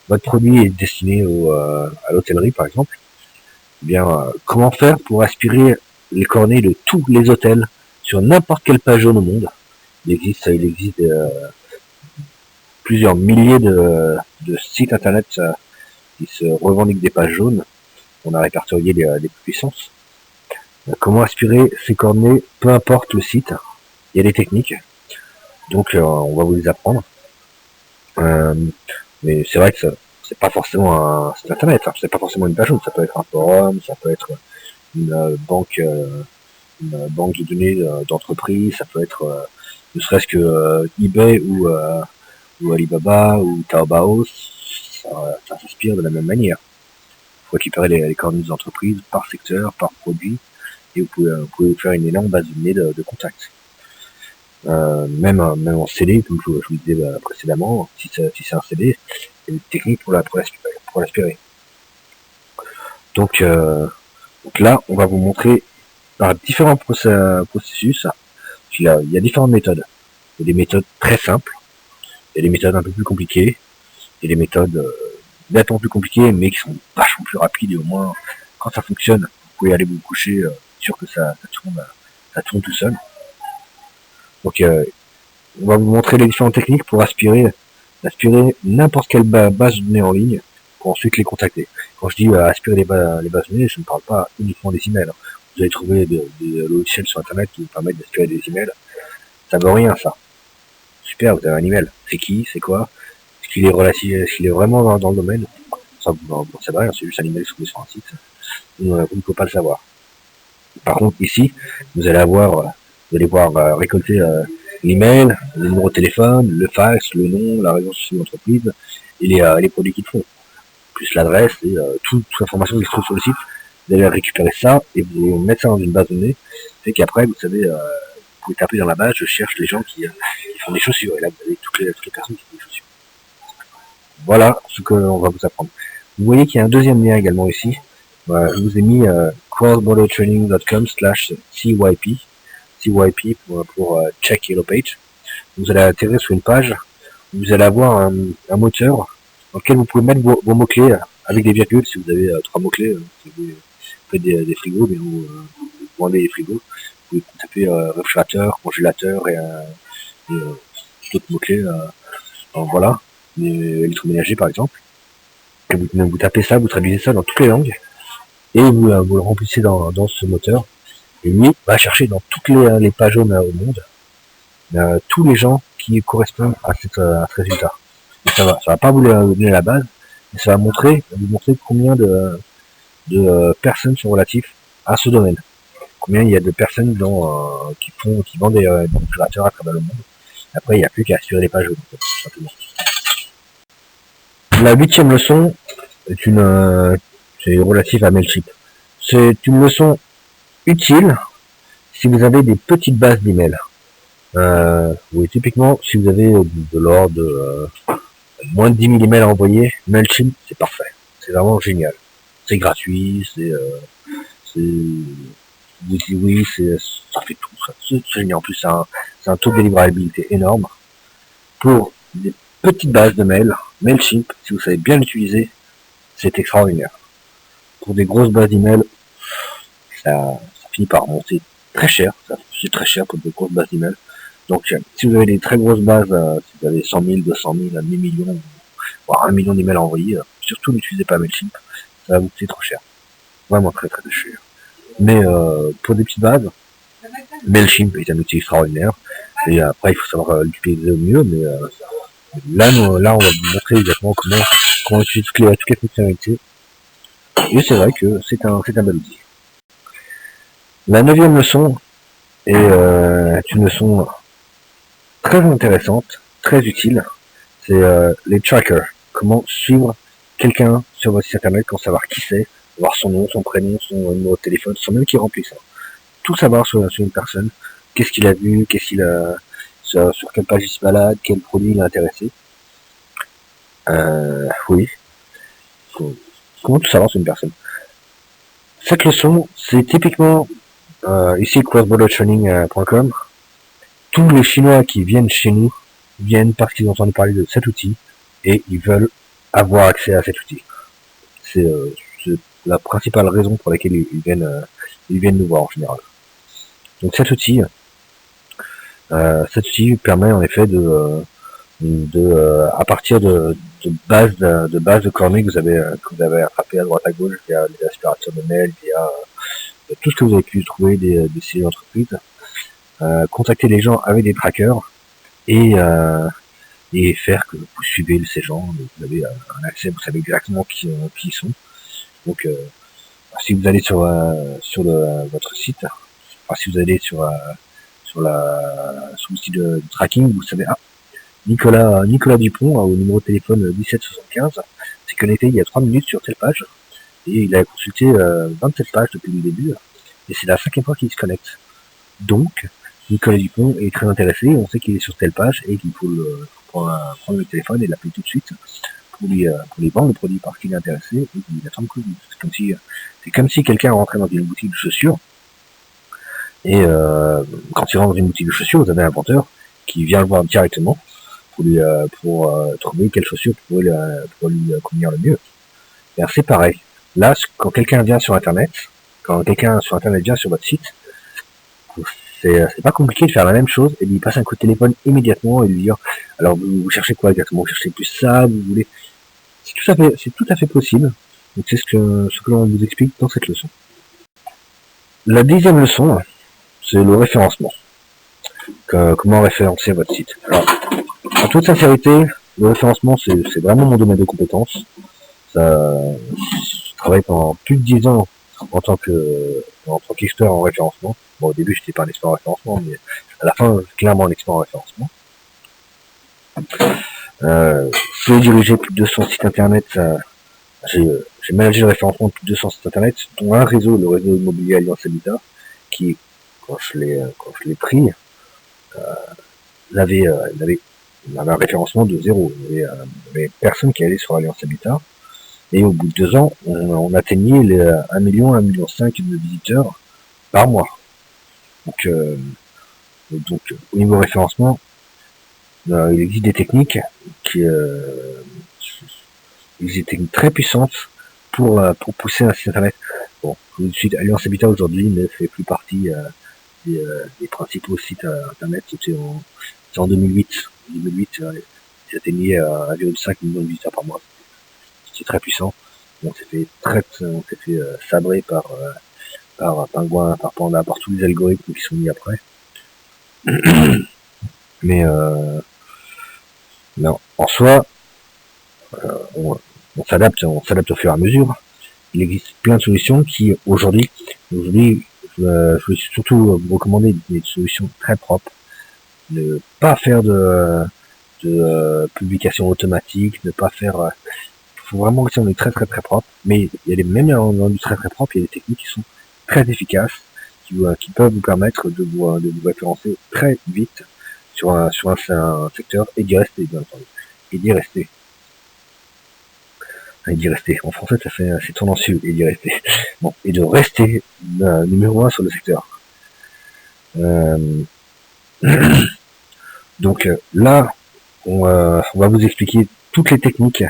votre produit est destiné à l'hôtellerie par exemple, eh bien, comment faire pour aspirer les coordonnées de tous les hôtels sur n'importe quelle page jaune au monde. Il existe plusieurs milliers de sites internet qui se revendiquent des pages jaunes. On a répertorié les puissances. Comment aspirer ces coordonnées, peu importe le site. Il y a des techniques, donc on va vous les apprendre. Mais c'est vrai que c'est pas forcément un site internet, hein. C'est pas forcément une page jaune, ça peut être un forum, ça peut être une banque de données d'entreprise, ça peut être ne serait-ce que eBay ou Alibaba ou Taobao, ça s'inspire de la même manière. Il faut récupérer les coordonnées des entreprises par secteur, par produit, et vous pouvez faire une énorme base de données de contacts. Même en CD, comme je vous disais précédemment, si c'est un CD, il y a des techniques pour l'aspirer. Donc là, on va vous montrer par différents processus. Il y a différentes méthodes. Il y a des méthodes très simples, il y a des méthodes un peu plus compliquées, il y a des méthodes nettement plus compliquées, mais qui sont vachement plus rapides, et au moins, quand ça fonctionne, vous pouvez aller vous coucher, sûr que ça tourne tout seul. Donc on va vous montrer les différentes techniques pour aspirer n'importe quelle base de données en ligne pour ensuite les contacter. Quand je dis aspirer les bases de données, je ne parle pas uniquement des emails. Vous allez trouver des logiciels sur internet qui vous permettent d'aspirer des emails. Ça veut rien, ça. Super, vous avez un email. C'est qui? C'est quoi? Est-ce qu'il est relatif? Est-ce qu'il est vraiment dans le domaine? Ça, vous ne savez rien, c'est juste un email trouvé sur un site. Vous ne pouvez pas le savoir. Par contre, ici, vous allez pouvoir récolter l'email, le numéro de téléphone, le fax, le nom, la raison sociale de l'entreprise et les produits qu'ils font, plus l'adresse et toute l'information qui se trouve sur le site. Vous allez récupérer ça et vous allez mettre ça dans une base de données. C'est qu'après, vous savez, vous pouvez taper dans la base, je cherche les gens qui font des chaussures. Et là, vous avez toutes les personnes qui font des chaussures. Voilà ce qu'on va vous apprendre. Vous voyez qu'il y a un deuxième lien également ici. Je vous ai mis crossbordertraining.com/CYP. CYP pour Check Yellow Page. Vous allez atterrir sur une page où vous allez avoir un moteur dans lequel vous pouvez mettre vos mots-clés avec des virgules. Si vous avez 3 mots-clés, si vous faites des frigos, mais vous vendez des frigos, vous pouvez taper réfrigérateur, congélateur et d'autres mots-clés. Voilà, électroménager par exemple. Et vous tapez ça, vous traduisez ça dans toutes les langues et vous le remplissez dans ce moteur. Et lui va chercher dans toutes les pages jaunes au monde tous les gens qui correspondent à ce résultat. Et ça va pas vous donner la base, mais ça va vous montrer combien de personnes sont relatives à ce domaine. Combien il y a de personnes qui vendent des réfrigérateurs à travers le monde. Après, il n'y a plus qu'à aspirer les pages jaunes, tout simplement. La 8e leçon c'est relative à Mailchimp. C'est une leçon utile si vous avez des petites bases d'emails. Oui, typiquement, si vous avez de l'ordre de moins de 10 000 emails à envoyer, Mailchimp, c'est parfait. C'est vraiment génial. C'est gratuit, oui, ça fait tout. C'est génial. En plus, c'est un taux de délivrabilité énorme. Pour des petites bases de mails, Mailchimp, si vous savez bien l'utiliser, c'est extraordinaire. Pour des grosses bases d'emails, ça finit par monter très cher. C'est très cher pour de grosses bases d'emails. Donc, si vous avez des très grosses bases, si vous avez 100 000, 200 000, 1 million, voire 1 million d'emails à envoyer, surtout n'utilisez pas Mailchimp, ça va vous coûter trop cher. Vraiment très très cher. Mais pour des petites bases, Mailchimp est un outil extraordinaire. Et après, il faut savoir l'utiliser au mieux. Mais là, on va vous montrer exactement comment utiliser toutes les fonctionnalités. Et c'est vrai que c'est un bel outil. La 9e leçon est une leçon très intéressante, très utile. C'est les trackers. Comment suivre quelqu'un sur votre site internet, comment savoir qui c'est, voir son nom, son prénom, son numéro de téléphone, sans même qu'il remplisse ça. Tout savoir sur une personne, qu'est-ce qu'il a vu, sur quelle page il se balade, quel produit l'a intéressé. Oui. Comment tout savoir sur une personne. Cette leçon, c'est typiquement ici crossbordertraining.com. Tous les Chinois qui viennent chez nous viennent parce qu'ils ont entendu parler de cet outil et ils veulent avoir accès à cet outil. C'est la principale raison pour laquelle ils viennent nous voir en général. Donc cet outil permet en effet à partir de bases de cornets que vous avez attrapées à droite à gauche via les aspirateurs de mail, via tout ce que vous avez pu trouver des sites d'entreprise, contacter les gens avec des trackers et faire que vous suivez ces gens, vous avez un accès, vous savez exactement qui ils sont. Donc si vous allez sur votre site, enfin si vous allez sur le site de tracking, vous savez, Nicolas Dupont au numéro de téléphone 1775 s'est connecté il y a 3 minutes sur telle page et il a consulté 27 pages depuis le début et c'est la 5e fois qu'il se connecte. Donc Nicolas Dupont est très intéressé, on sait qu'il est sur telle page et qu'il faut prendre le téléphone et l'appeler tout de suite pour lui vendre le produit parce qu'il est intéressé et qu'il attend que c'est comme si quelqu'un rentrait dans une boutique de chaussures et quand il rentre dans une boutique de chaussures, vous avez un vendeur qui vient le voir directement pour trouver quelle chaussure pour lui convenir le mieux. Et c'est pareil. Là, quand quelqu'un vient sur Internet, vient sur votre site, c'est pas compliqué de faire la même chose et de lui passer un coup de téléphone immédiatement et lui dire alors vous cherchez quoi exactement, vous cherchez plus ça, vous voulez, c'est tout à fait possible. Donc c'est ce que l'on vous explique dans cette leçon. La 10e leçon, c'est le référencement. Comment référencer votre site. Alors, en toute sincérité, le référencement c'est vraiment mon domaine de compétence. Je travaille pendant plus de 10 ans en tant qu'expert en référencement. Bon, au début, j'étais pas un expert en référencement, mais à la fin, clairement un expert en référencement. J'ai dirigé plus de 200 sites internet. J'ai managé le référencement de plus de 200 sites internet, dont un réseau, le réseau immobilier Alliance Habitat, qui, quand je l'ai pris, il avait un référencement de 0. Il y avait personne qui allait sur Alliance Habitat. Et au bout de 2 ans, on atteignait les 1 million, 1,5 million de visiteurs par mois. Donc au niveau référencement, il existe des techniques qui très puissantes pour pousser un site internet. Bon, tout de suite, Alliance Habitat aujourd'hui ne fait plus partie des principaux sites internet. C'était en 2008. En 2008, ils atteignaient 1,5 million de visiteurs par mois. C'était très puissant. On s'est fait sabrer par Pingouin, par Panda, par tous les algorithmes qui sont mis après. Mais non, en soi, on s'adapte au fur et à mesure. Il existe plein de solutions qui aujourd'hui, je vais surtout vous recommander des solutions très propres. Ne pas faire de publication automatique, ne pas faire. Il faut vraiment rester dans du très très très propre. Mais il y a même dans du très très propre, il y a des techniques qui sont très efficaces, qui peuvent vous permettre de vous référencer très vite sur un secteur et d'y rester, bien entendu. Et d'y rester. En français, c'est tendancieux, et d'y rester. Bon, et de rester numéro 1 sur le secteur. Donc là, on va vous expliquer toutes les techniques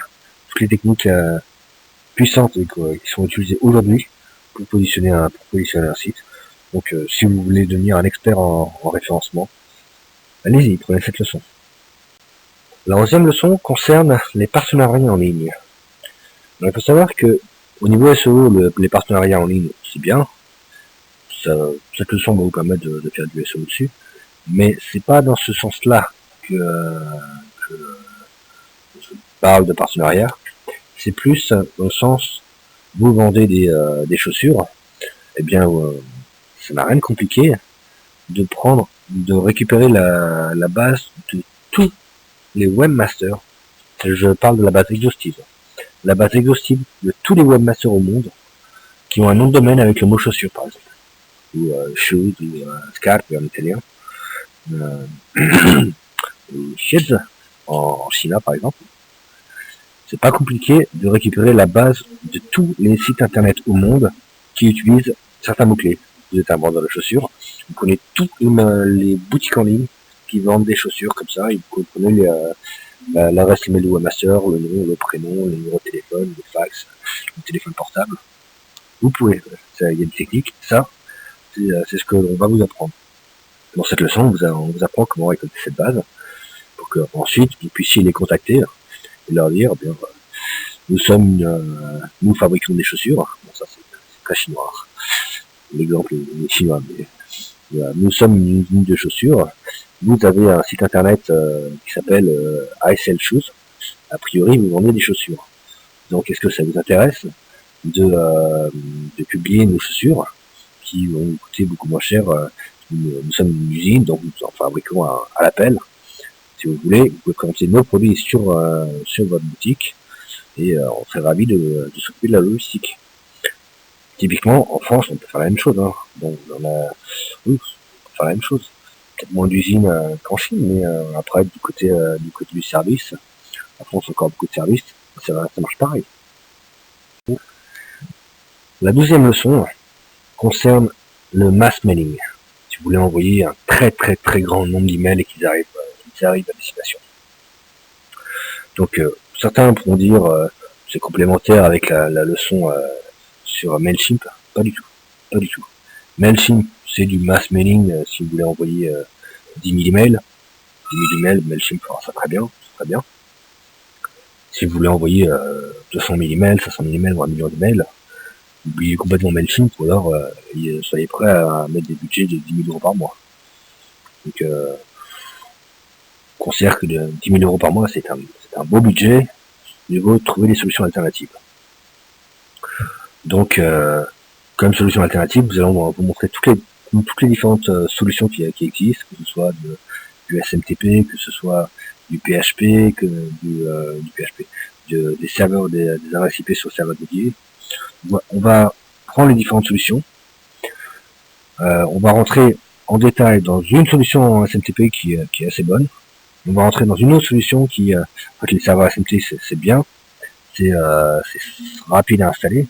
puissantes qui sont utilisées aujourd'hui pour positionner un site. Donc si vous voulez devenir un expert en référencement, allez-y, prenez cette leçon. La 11e leçon concerne les partenariats en ligne. Alors, il faut savoir que au niveau SEO, les partenariats en ligne, c'est bien. Cette leçon va vous permettre de faire du SEO dessus. Mais c'est pas dans ce sens-là que je parle de partenariat. C'est plus dans le sens, vous vendez des chaussures, eh bien, ça n'a rien de compliqué de récupérer la base de tous les webmasters. Je parle de la base exhaustive. La base exhaustive de tous les webmasters au monde qui ont un nom de domaine avec le mot chaussure, par exemple. Ou shoes, ou scarpe en italien. Ou sheds en Chine, par exemple. C'est pas compliqué de récupérer la base de tous les sites internet au monde qui utilisent certains mots-clés. Vous êtes un vendeur de chaussures, vous connaissez toutes les boutiques en ligne qui vendent des chaussures comme ça, et vous connaissez l'adresse email du webmaster, le nom, le prénom, le numéro de téléphone, le fax, le téléphone portable. Vous pouvez, il y a une technique, ça, c'est ce que l'on va vous apprendre. Dans cette leçon, on vous apprend comment récolter cette base, pour que ensuite vous puissiez les contacter et leur dire, bien, nous fabriquons des chaussures. Bon, ça c'est très chinois. L'exemple est chinois, mais nous sommes une usine de chaussures. Vous avez un site internet qui s'appelle ASL Shoes. A priori, vous vendez des chaussures. Donc, est-ce que ça vous intéresse de publier nos chaussures qui vont coûter beaucoup moins cher? Nous sommes une usine, donc nous en fabriquons à l'appel. Si vous voulez, vous pouvez présenter nos produits sur votre boutique et on serait ravis de s'occuper de la logistique. Typiquement, en France, on peut faire la même chose. Hein. Bon, oui, on peut faire la même chose. Peut-être moins d'usines qu'en Chine, mais après, du côté du service, en France, encore beaucoup de services, ça marche pareil. La deuxième leçon concerne le mass mailing. Si vous voulez envoyer un très très très grand nombre d'emails et qu'ils arrivent à destination. Donc, certains pourront dire c'est complémentaire avec la leçon sur MailChimp. Pas du tout. Pas du tout. MailChimp, c'est du mass mailing si vous voulez envoyer 10 000 emails. 10 000 emails, MailChimp fera ça très bien. Très bien. Si vous voulez envoyer 200 000 emails, 500 000 emails ou 1 million d'emails, oubliez complètement MailChimp ou alors soyez prêts à mettre des budgets de 10 000 euros par mois. Donc, on considère que 10 000 euros par mois, c'est un beau budget. Il faut trouver des solutions alternatives. Donc, comme solution alternative, nous allons vous montrer toutes les différentes solutions qui existent, que ce soit du SMTP, que ce soit du PHP, des serveurs, des adresses IP sur serveurs dédiés. On va prendre les différentes solutions. On va rentrer en détail dans une solution en SMTP qui est assez bonne. On va rentrer dans une autre solution qui, en fait, les serveurs SMTP, c'est bien, c'est rapide à installer,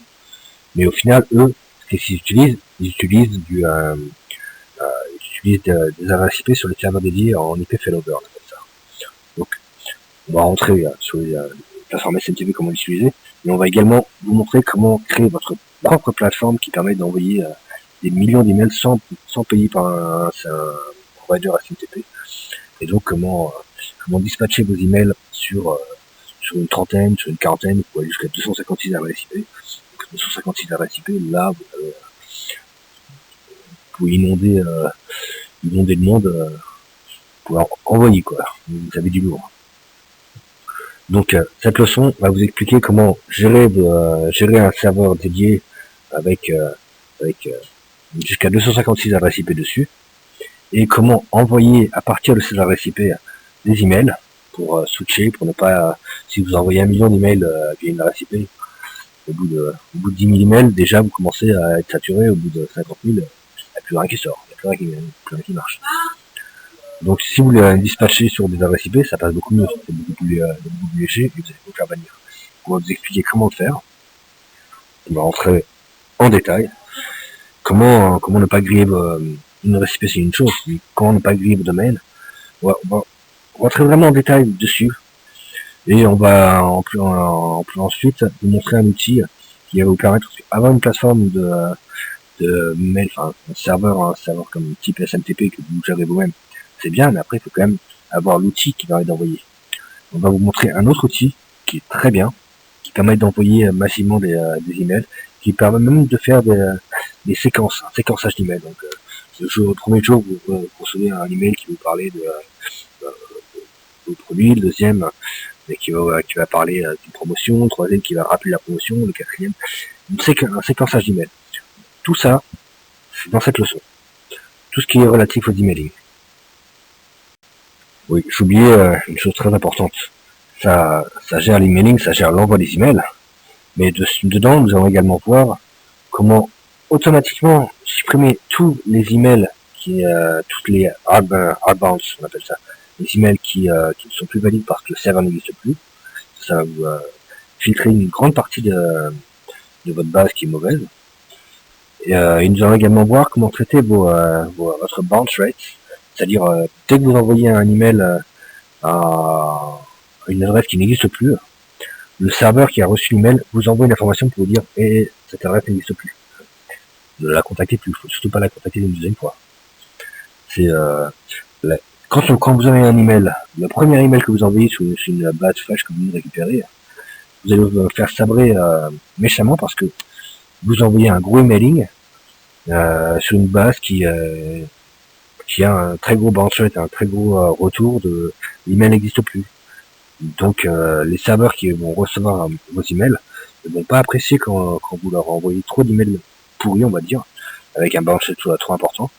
mais au final, eux, qu'est-ce qu'ils utilisent? Ils utilisent des adresses IP sur les serveurs dédiés en IP failover, on appelle ça. Donc, on va rentrer sur les plateformes SMTP, comment l'utiliser, mais on va également vous montrer comment créer votre propre plateforme qui permet d'envoyer des millions d'emails sans payer par un provider SMTP. Et donc, comment dispatcher vos emails sur une trentaine, sur une quarantaine, vous pouvez aller jusqu'à 256 adresses IP. Donc, 256 adresses IP, là, vous pouvez inonder le monde pour envoyer, quoi. Vous avez du lourd. Donc, cette leçon va vous expliquer comment gérer un serveur dédié avec jusqu'à 256 adresses IP dessus, et comment envoyer à partir de ces adresses IP des emails pour switcher, pour ne pas, si vous envoyez 1 million d'emails via une adresse IP, au bout de 10 000 emails, déjà vous commencez à être saturé. Au bout de 50 000, il n'y a plus rien qui sort, il n'y a plus rien qui marche. Donc si vous les dispatchez sur des adresses IP, ça passe beaucoup mieux, c'est beaucoup plus léger et vous allez vous faire bannir. On va vous expliquer comment le faire. On va rentrer en détail. Comment ne pas griller une adresse IP, c'est une chose, mais comment ne pas griller vos domaines. On va rentrer vraiment en détail dessus. Et on va ensuite vous montrer un outil qui va vous permettre d'avoir une plateforme de mail, enfin un serveur comme type SMTP que vous gérez vous-même. C'est bien, mais après il faut quand même avoir l'outil qui permet d'envoyer. On va vous montrer un autre outil qui est très bien, qui permet d'envoyer massivement des emails, qui permet même de faire des séquences, un séquençage d'emails. Donc le premier jour vous recevez un email qui vous parlait de produit, le deuxième qui va parler d'une promotion, le troisième qui va rappeler la promotion, le quatrième, un séquençage d'emails. Tout ça, c'est dans cette leçon. Tout ce qui est relatif aux emailing. Oui, j'oubliais une chose très importante. Ça gère l'emailing, ça gère l'envoi des emails, mais dedans, nous allons également voir comment automatiquement supprimer tous les emails toutes les outbounds, on appelle ça, les emails qui ne sont plus valides parce que le serveur n'existe plus. Ça va vous filtrer une grande partie de votre base qui est mauvaise. Et nous allons également voir comment traiter votre bounce rate, c'est-à-dire dès que vous envoyez un email à une adresse qui n'existe plus, le serveur qui a reçu l'email vous envoie une information pour vous dire cette adresse n'existe plus. Ne la contactez plus, il faut surtout pas la contacter une deuxième fois. C'est quand vous avez un email, le premier email que vous envoyez sur une base flash que vous venez de récupérer, vous allez vous faire sabrer méchamment parce que vous envoyez un gros emailing sur une base qui a un très gros bounce rate, un très gros retour de l'email n'existe plus. Donc les serveurs qui vont recevoir vos emails ne vont pas apprécier quand vous leur envoyez trop d'emails pourris, on va dire, avec un bounce rate trop important.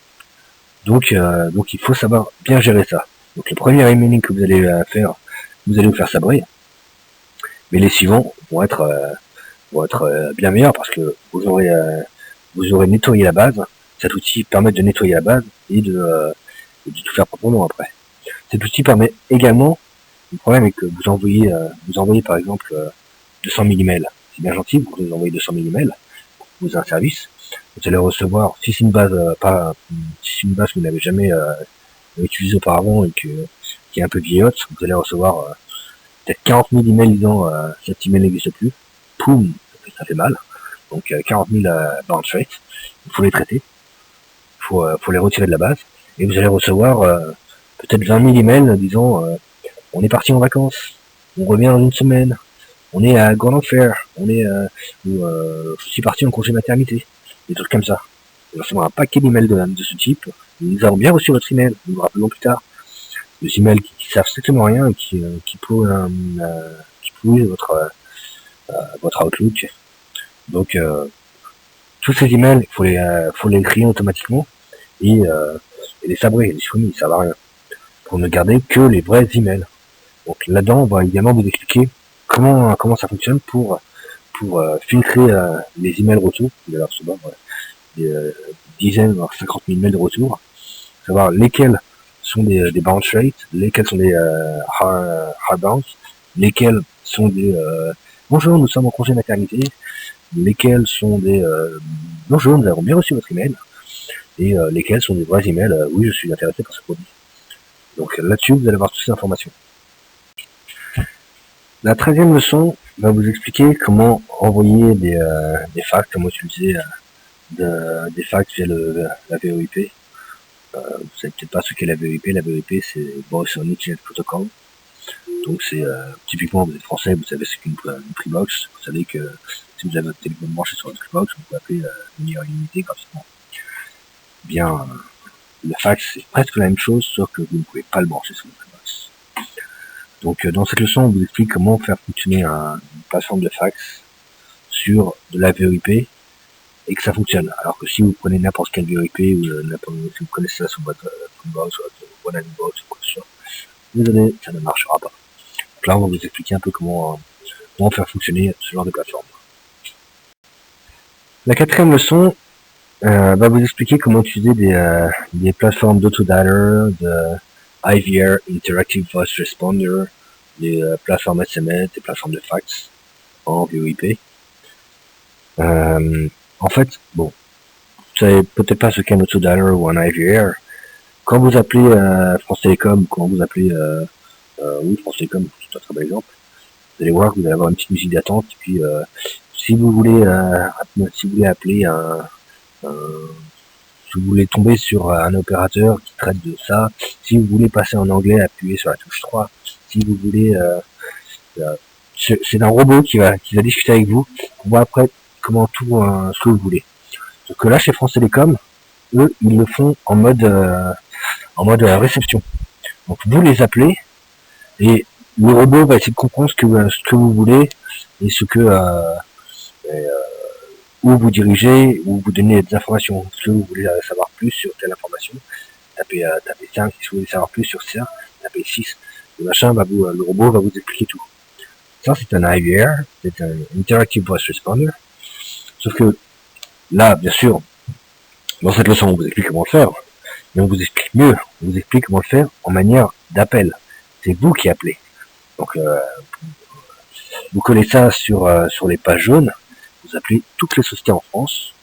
Donc il faut savoir bien gérer ça. Donc le premier emailing que vous allez faire, vous allez vous faire sabrer, mais les suivants vont être bien meilleurs parce que vous aurez nettoyé la base. Cet outil permet de nettoyer la base et de tout faire proprement après. Cet outil permet également, le problème est que vous envoyez par exemple 200 000 emails. C'est bien gentil, vous envoyez 200 000 emails, vous avez un service, vous allez recevoir, si c'est une base que vous n'avez jamais utilisée auparavant et qui est un peu vieillotte, vous allez recevoir peut-être 40 000 emails disant cet email n'existe plus. Poum, ça fait mal. Donc 40 000 bounce rate, il faut les traiter, il faut les retirer de la base, et vous allez recevoir peut-être 20 000 emails disant on est parti en vacances, on revient dans une semaine, on est à Grand Enfer, je suis parti en congé maternité, des trucs comme ça. Vous allez recevoir un paquet d'emails de ce type. Nous avons bien reçu votre email, nous vous rappelons plus tard. Des emails qui servent strictement à rien et qui pourrissent votre Outlook. Donc tous ces emails, faut les trier automatiquement et les sabrer, les supprimer, ils servent à rien. Pour ne garder que les vrais emails. Donc là-dedans, on va également vous expliquer comment ça fonctionne pour filtrer les emails retour. Vous allez recevoir des dizaines, voire 50 000 mails de retour. Savoir lesquels sont des bounce rates, lesquels sont des hard bounce, lesquels sont des bonjour, nous sommes en congé maternité, lesquels sont des bonjour, nous avons bien reçu votre email, et lesquels sont des vrais emails, oui, je suis intéressé par ce produit. Donc là-dessus, vous allez avoir toutes ces informations. La 13e leçon va vous expliquer comment envoyer des fax, comment utiliser des fax via la VoIP. Vous savez peut-être pas ce qu'est la VoIP. La VoIP, c'est Voice on Internet Protocol. Donc c'est typiquement, vous êtes français, vous savez ce qu'est une Freebox. Vous savez que si vous avez votre téléphone branché sur une Freebox, vous pouvez appeler de manière illimitée gratuitement. Bien, le fax, c'est presque la même chose, sauf que vous ne pouvez pas le brancher sur une Freebox. Donc dans cette leçon, on vous explique comment faire fonctionner une plateforme de fax sur de la VoIP et que ça fonctionne. Alors que si vous prenez n'importe quelle VoIP ou si vous connaissez ça sur votre Freebox, sur votre OneInbox ou quoi que ce soit, désolé, ça ne marchera pas. Donc là, on va vous expliquer un peu comment faire fonctionner ce genre de plateforme. La 4e leçon va vous expliquer comment utiliser des plateformes d'autodialer, de IVR, Interactive Voice Responder, des plateformes SMS, des plateformes de fax en VoIP. En fait, bon, vous savez peut-être pas ce qu'est un autodialer ou un IVR. Quand vous appelez France Télécom, quand vous appelez France Télécom, c'est un très bon exemple, vous allez voir que vous allez avoir une petite musique d'attente, et puis si vous voulez appeler si vous voulez tomber sur un opérateur qui traite de ça, si vous voulez passer en anglais, appuyez sur la touche 3, si vous voulez c'est un robot qui va discuter avec vous, on voit après comment tout ce que vous voulez. Sauf que là chez France Télécom, eux, ils le font en mode réception. Donc vous les appelez et le robot va essayer de comprendre ce que vous voulez et où vous dirigez, où vous donnez des informations. Si vous voulez savoir plus sur telle information, tapez 5. Si vous voulez savoir plus sur ça, tapez 6. Le robot va vous expliquer tout. Ça, c'est un IVR, c'est un Interactive Voice Responder. Sauf que là, bien sûr, dans cette leçon, on vous explique comment le faire, mais on vous explique mieux. On vous explique comment le faire en manière d'appel. C'est vous qui appelez. Donc, vous collez ça sur les pages jaunes. Vous appelez toutes les sociétés en France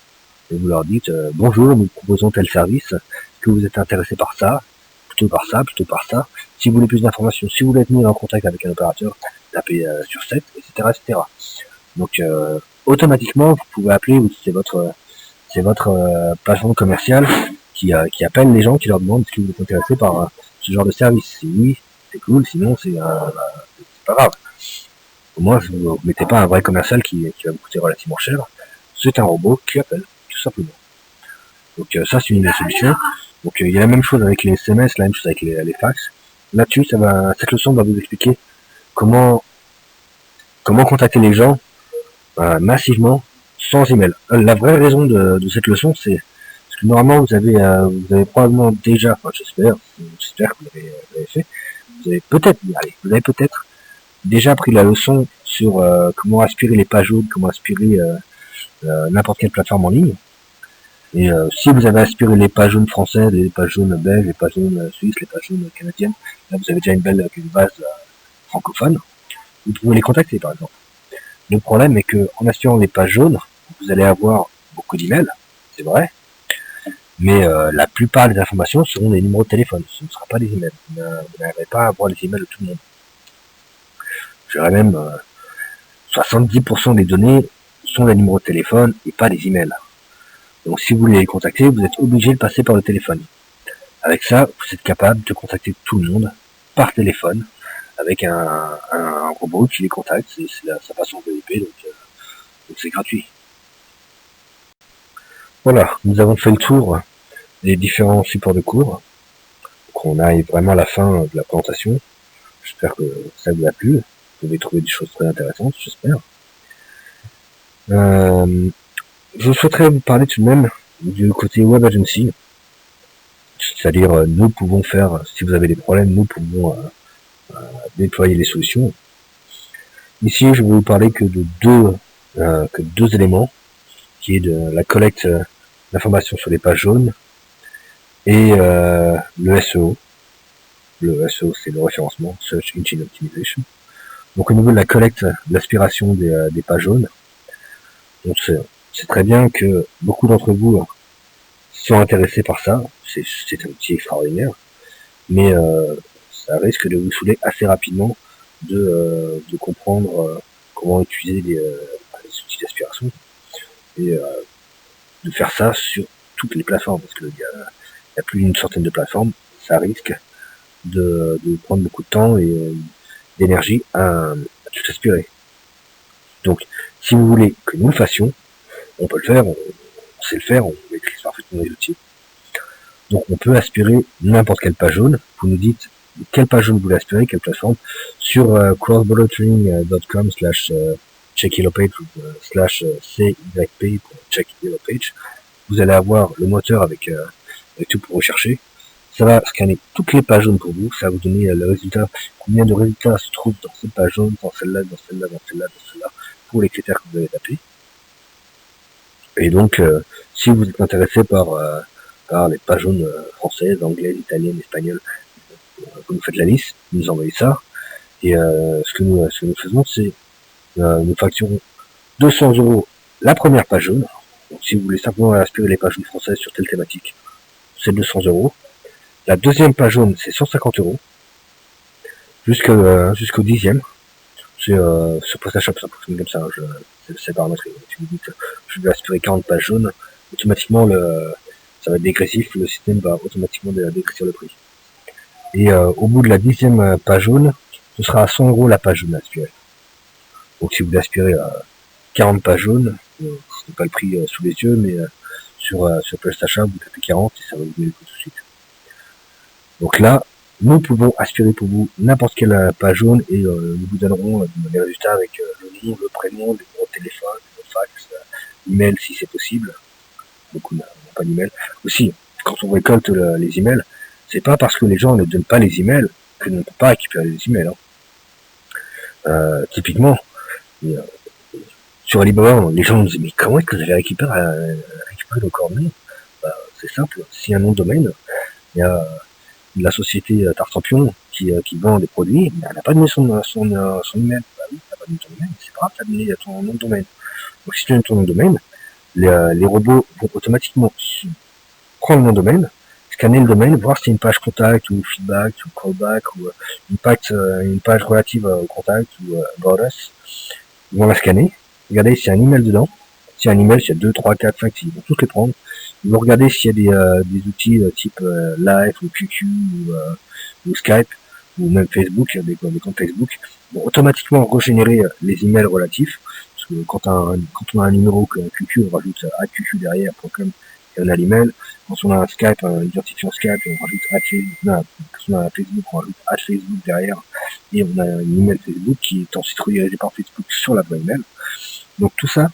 et vous leur dites bonjour, nous proposons tel service, que vous êtes intéressé par ça, plutôt par ça, Si vous voulez plus d'informations, si vous voulez être mis en contact avec un opérateur, tapez sur 7, etc., etc. Donc automatiquement, vous pouvez appeler, c'est votre patron commercial qui appelle les gens, qui leur demande si vous êtes intéressé par ce genre de service. Si oui, c'est cool, sinon c'est pas grave. Au moins, vous ne mettez pas un vrai commercial qui va vous coûter relativement cher. C'est un robot qui appelle, tout simplement. Donc ça, c'est une solution. Donc il y a la même chose avec les SMS, la même chose avec les fax. Là-dessus, cette leçon va vous expliquer comment contacter les gens massivement sans email. La vraie raison de cette leçon, c'est parce que normalement vous avez probablement déjà, enfin, j'espère que vous l'avez fait, vous avez peut-être déjà pris la leçon sur comment aspirer les pages jaunes, comment aspirer n'importe quelle plateforme en ligne. Et si vous avez aspiré les pages jaunes françaises, les pages jaunes belges, les pages jaunes suisses, les pages jaunes canadiennes, là vous avez déjà une base francophone, vous pouvez les contacter par exemple. Le problème est que en aspirant les pages jaunes, vous allez avoir beaucoup d'emails, c'est vrai, mais la plupart des informations seront des numéros de téléphone, ce ne sera pas des emails. Vous n'arriverez pas à avoir les emails de tout le monde. Je dirais même 70% des données sont des numéros de téléphone et pas des emails. Donc si vous voulez les contacter, vous êtes obligé de passer par le téléphone. Avec ça, vous êtes capable de contacter tout le monde par téléphone, avec un robot qui les contacte, ça passe en VoIP, donc c'est gratuit. Voilà, nous avons fait le tour des différents supports de cours. Donc on arrive vraiment à la fin de la présentation. J'espère que ça vous a plu. Vous pouvez trouver des choses très intéressantes, j'espère. Je souhaiterais vous parler tout de même du côté Web Agency. C'est-à-dire, nous pouvons faire, si vous avez des problèmes, nous pouvons déployer les solutions. Ici, je vais vous parler que de deux éléments, qui est de la collecte d'informations sur les pages jaunes et le SEO. Le SEO, c'est le référencement, Search Engine Optimization. Donc au niveau de la collecte, l'aspiration des pages jaunes, donc c'est très bien que beaucoup d'entre vous sont intéressés par ça. C'est un outil extraordinaire, mais ça risque de vous saouler assez rapidement de comprendre comment utiliser les outils d'aspiration et de faire ça sur toutes les plateformes, parce qu'il y a plus d'une centaine de plateformes. Ça risque de prendre beaucoup de temps et d'énergie à tout aspirer. Donc, si vous voulez que nous le fassions, on peut le faire, on sait le faire, on maîtrise parfaitement les outils. Donc, on peut aspirer n'importe quelle page jaune. Vous nous dites quelle page jaune vous voulez aspirer, quelle plateforme, sur crossbordertraining.com/checkyellowpage /cyp.checkyellowpage. Vous allez avoir le moteur avec tout pour rechercher. Ça va scanner toutes les pages jaunes pour vous, ça va vous donner le résultat, combien de résultats se trouvent dans cette page jaune, dans celle-là, dans celle-là, dans celle-là, dans celle-là, pour les critères que vous avez tapés. Et donc, si vous êtes intéressé par les pages jaunes françaises, anglaises, italiennes, espagnoles, vous nous faites la liste, vous nous envoyez ça, et ce que nous faisons, c'est nous facturons 200 € la première page jaune. Donc, si vous voulez simplement aspirer les pages jaunes françaises sur telle thématique, c'est 200 €. La deuxième page jaune, c'est 150 € jusqu'au 10e. C'est sur PrestaShop, ça fonctionne comme ça. C'est paramétré. Si vous dites je vais aspirer 40 pages jaunes, automatiquement ça va être dégressif. Le système va automatiquement dégrossir le prix. Et au bout de la 10e page jaune, ce sera à 100 € la page jaune aspirée. Donc si vous voulez aspirer 40 pages jaunes, ce n'est pas le prix sous les yeux, mais sur PrestaShop, vous tapez 40 et ça va vous donner le prix tout de suite. Donc là, nous pouvons aspirer pour vous n'importe quelle page jaune et nous vous donnerons les résultats avec le nom, le prénom, le numéro de téléphone, le fax, l'email si c'est possible. Beaucoup n'ont pas d'email. Aussi, quand on récolte les emails, c'est pas parce que les gens ne donnent pas les emails que l'on ne peut pas récupérer les emails. Typiquement, sur Alibaba, les gens nous disent mais comment est-ce que vous avez récupéré nos coordonnées? C'est simple, si un nom de domaine, il y a la société Tartampion qui vend des produits, elle n'a pas donné son email. Bah oui, t'as pas donné ton email, c'est pas grave, t'as donné ton nom de domaine. Donc si tu donnes ton nom de domaine, les robots vont automatiquement prendre le nom de domaine, scanner le domaine, voir si c'est une page contact ou feedback ou callback ou une page relative au contact ou about us. Ils vont la scanner, regarder s'il y a un email dedans. S'il y a un email, s'il y a 2, 3, 4, 5, 6, ils vont tous les prendre. Ils vont regarder s'il y a des outils type Live ou QQ ou Skype ou même Facebook, des comptes Facebook, vont automatiquement régénérer les emails relatifs. Parce que quand on a un numéro QQ, on rajoute @QQ derrière, .com, et on a l'email. Quand on a un Skype, un identifiant Skype, on rajoute quand on a un Facebook, on rajoute @Facebook derrière, et on a un email Facebook qui est ensuite redirigé par Facebook sur la bonne email. Donc tout ça,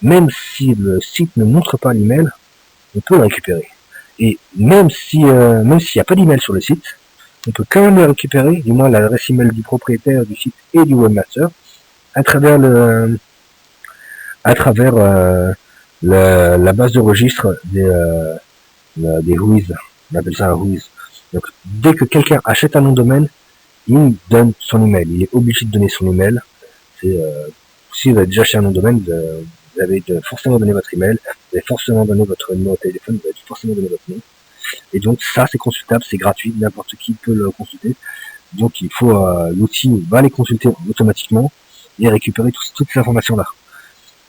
même si le site ne montre pas l'email, on peut le récupérer. Et même s'il n'y a pas d'email sur le site, on peut quand même le récupérer, du moins l'adresse email du propriétaire du site et du webmaster, à travers la base de registre des whois. On appelle ça un whois. Donc, dès que quelqu'un achète un nom de domaine, il donne son email. Il est obligé de donner son email. Si vous avez déjà acheté un nom de domaine, vous avez forcément donné votre email, vous avez forcément donné votre numéro de téléphone, vous avez forcément donné votre nom. Et donc ça c'est consultable, c'est gratuit, n'importe qui peut le consulter. Donc il faut l'outil va les consulter automatiquement et récupérer toutes ces informations là.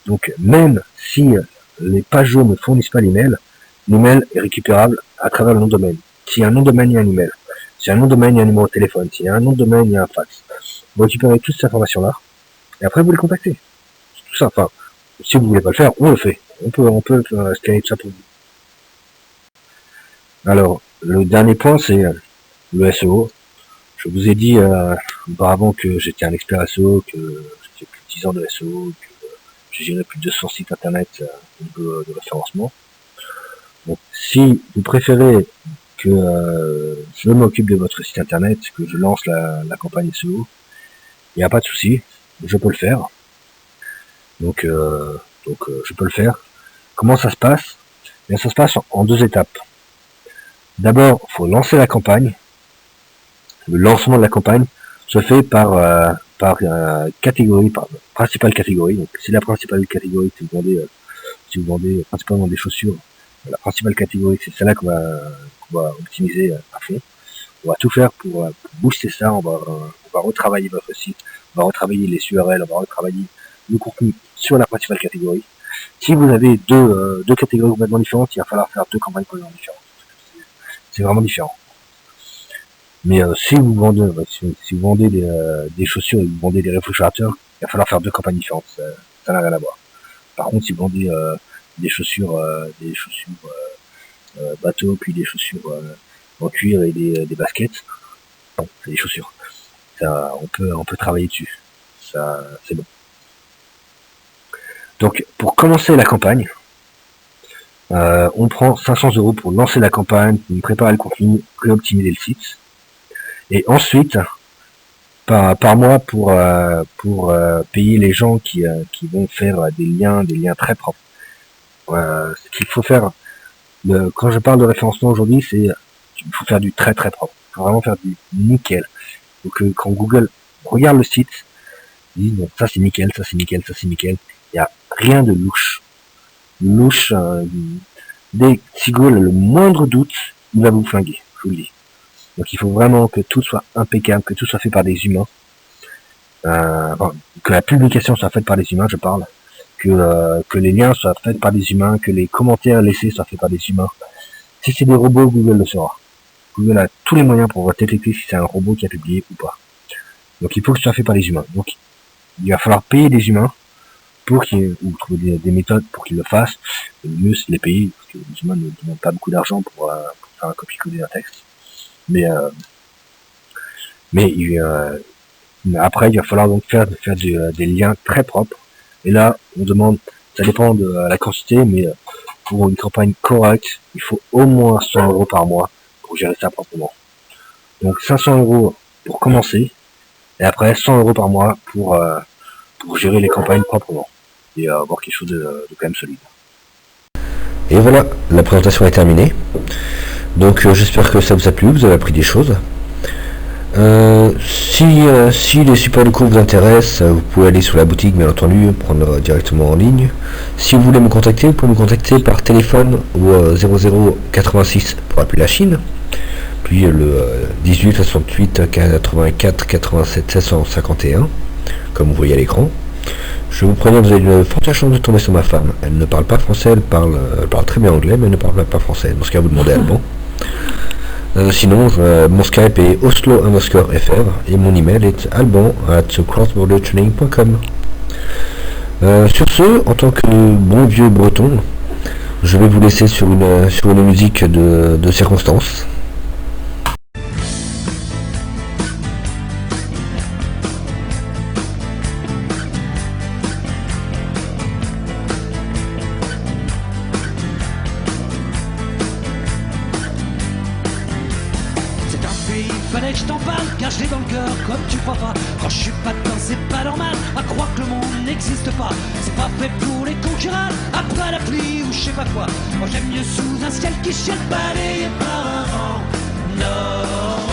Donc même si les pages ne fournissent pas l'email est récupérable à travers le nom de domaine. S'il y a un nom de domaine, il y a un email. S'il y a un nom de domaine, il y a un numéro de téléphone. S'il y a un nom de domaine, il y a un fax. Vous récupérez toutes ces informations là et après vous les contactez. C'est tout ça. Enfin, si vous voulez pas le faire, on le fait. On peut scanner tout ça pour vous. Alors, le dernier point, c'est le SEO. Je vous ai dit auparavant que j'étais un expert SEO, que j'ai plus de 10 ans de SEO, que j'ai géré plus de 200 sites internet au niveau de référencement. Donc, si vous préférez que je m'occupe de votre site internet, que je lance la campagne SEO, il n'y a pas de souci, je peux le faire. Donc, je peux le faire. Comment ça se passe? Bien, ça se passe en 2 étapes. D'abord, il faut lancer la campagne. Le lancement de la campagne se fait par catégorie, par principale catégorie. Donc, c'est la principale catégorie si vous vendez principalement des chaussures. La principale catégorie, c'est celle-là qu'on va optimiser à fond. On va tout faire pour booster ça. On va retravailler votre site, on va retravailler les URL, on va retravailler le contenu sur la principale catégorie. Si vous avez deux catégories complètement différentes, il va falloir faire 2 campagnes complètement différentes. C'est vraiment différent. Mais si vous vendez des chaussures et vous vendez des réfrigérateurs, il va falloir faire 2 campagnes différentes. Ça n'a rien à voir. Par contre, si vous vendez des chaussures bateau, puis des chaussures en cuir et des baskets, bon, c'est des chaussures. Ça, on peut travailler dessus. Ça, c'est bon. Donc, pour commencer la campagne, on prend 500 € pour lancer la campagne, préparer le contenu, réoptimiser le site. Et ensuite, par mois pour payer les gens qui vont faire des liens très propres. Ce qu'il faut faire, quand je parle de référencement aujourd'hui, c'est qu'il faut faire du très très propre. Il faut vraiment faire du nickel. Donc quand Google regarde le site, il dit bon, ça c'est nickel, ça c'est nickel, ça c'est nickel. Il n'y a rien de louche. Dès si Google a le moindre doute, il va vous flinguer, je vous le dis. Donc il faut vraiment que tout soit impeccable, que tout soit fait par des humains, que la publication soit faite par des humains, je parle, que les liens soient faits par des humains, que les commentaires laissés soient faits par des humains. Si c'est des robots, Google le saura. Google a tous les moyens pour détecter si c'est un robot qui a publié ou pas. Donc il faut que ce soit fait par des humains. Donc il va falloir payer des humains ou trouver des méthodes pour qu'ils le fassent. Le mieux c'est de les payer, parce que les humains ne demandent pas beaucoup d'argent pour faire un copier-coller d'un texte. Mais après, il va falloir donc faire des liens très propres. Et là, on demande, ça dépend de la quantité, mais pour une campagne correcte, il faut au moins 100 € par mois pour gérer ça proprement. Donc 500 € pour commencer, et après 100 € par mois pour gérer les campagnes proprement et avoir quelque chose de quand même solide. Et voilà, la présentation est terminée. Donc j'espère que ça vous a plu, vous avez appris des choses. Si les supports de cours vous intéressent, vous pouvez aller sur la boutique, bien entendu, prendre directement en ligne. Si vous voulez me contacter, vous pouvez me contacter par téléphone au 0086 pour appeler la Chine, puis le 18 68 84 87 751, comme vous voyez à l'écran. Je vous préviens, vous avez une forte chance de tomber sur ma femme. Elle ne parle pas français, elle parle très bien anglais, mais elle ne parle pas français. Dans ce cas, vous demandez allemand. Sinon, mon Skype est oslo_fr et mon email est alban@crossbordertraining.com. Sur ce, en tant que bon vieux breton, je vais vous laisser sur une musique de circonstance. Fallait que je t'en parle car je l'ai dans le cœur comme tu crois pas. Quand je suis pas dedans c'est pas normal à croire que le monde n'existe pas. C'est pas fait pour les concurrents après la pluie ou je sais pas quoi. Moi j'aime mieux sous un ciel qui chiale balayé par un vent nord.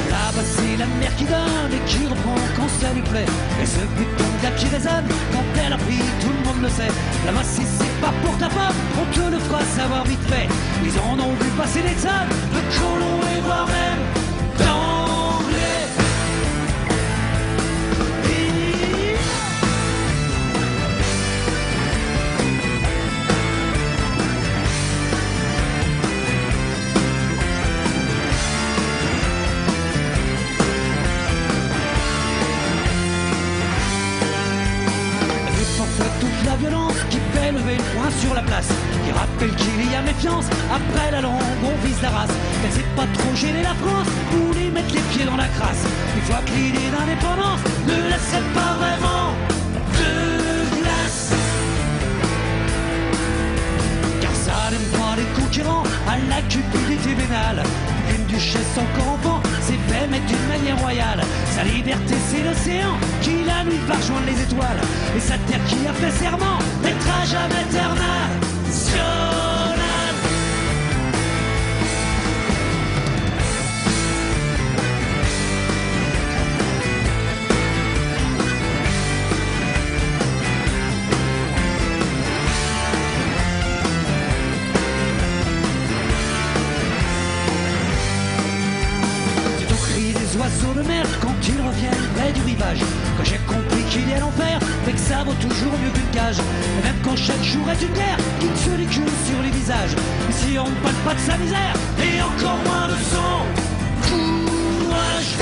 Là-bas c'est la mer qui donne et qui reprend quand ça lui plaît. Et ce bouton d'âme qui résonne quand elle a pris, tout le monde le sait. Là-bas si c'est pas pour ta pomme, on te le fera savoir vite fait. Ils en ont vu passer des tonnes de colons et voire même d'anglais. Toute la violence qui fait lever le poing sur la place, qui rappelle qu'il y a méfiance après la langue, on vise la race. Elle sait pas trop gêner la France pour lui mettre les pieds dans la crasse. Une fois que l'idée d'indépendance ne laisserait pas vraiment de glace. Car ça n'aime pas les concurrents à la cupidité vénale. Une duchesse encore enfant s'est fait mettre d'une manière royale. Sa liberté c'est l'océan qui la nuit va rejoindre les étoiles. Et sa terre qui a fait serment d'être à jamais éternelle. Oiseaux de mer quand ils reviennent près du rivage. Quand j'ai compris qu'il y a l'enfer, mais que ça vaut toujours mieux qu'une cage. Et même quand chaque jour est une guerre, qui se l'écume sur les visages. Mais si on ne parle pas de sa misère, et encore moins de son courage.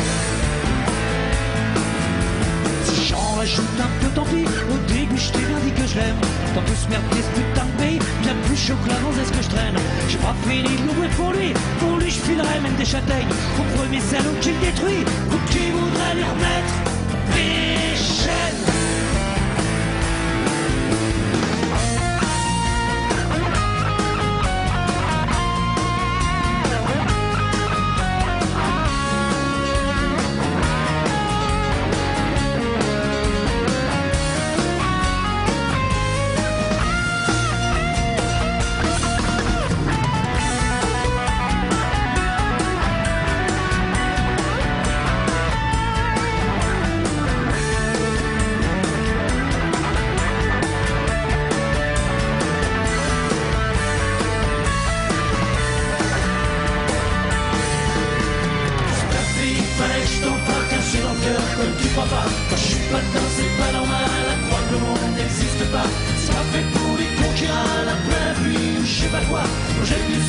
Si j'en rajoute un peu, tant pis. Au début, je t'ai bien dit que je l'aime. Dans tout ce merdier, ce putain de pays, bien plus chaud que la est-ce que je traîne. J'ai pas fini de l'ouvrir pour lui je filerais même des châtaignes au premier salaud qui le détruit ou qui voudrait lui remettre des chaînes. Quand je suis pas dedans, c'est pas normal à croire que le monde n'existe pas. C'est pas fait pour les concurrents, la pluie ou je sais pas quoi. Moi j'aime mieux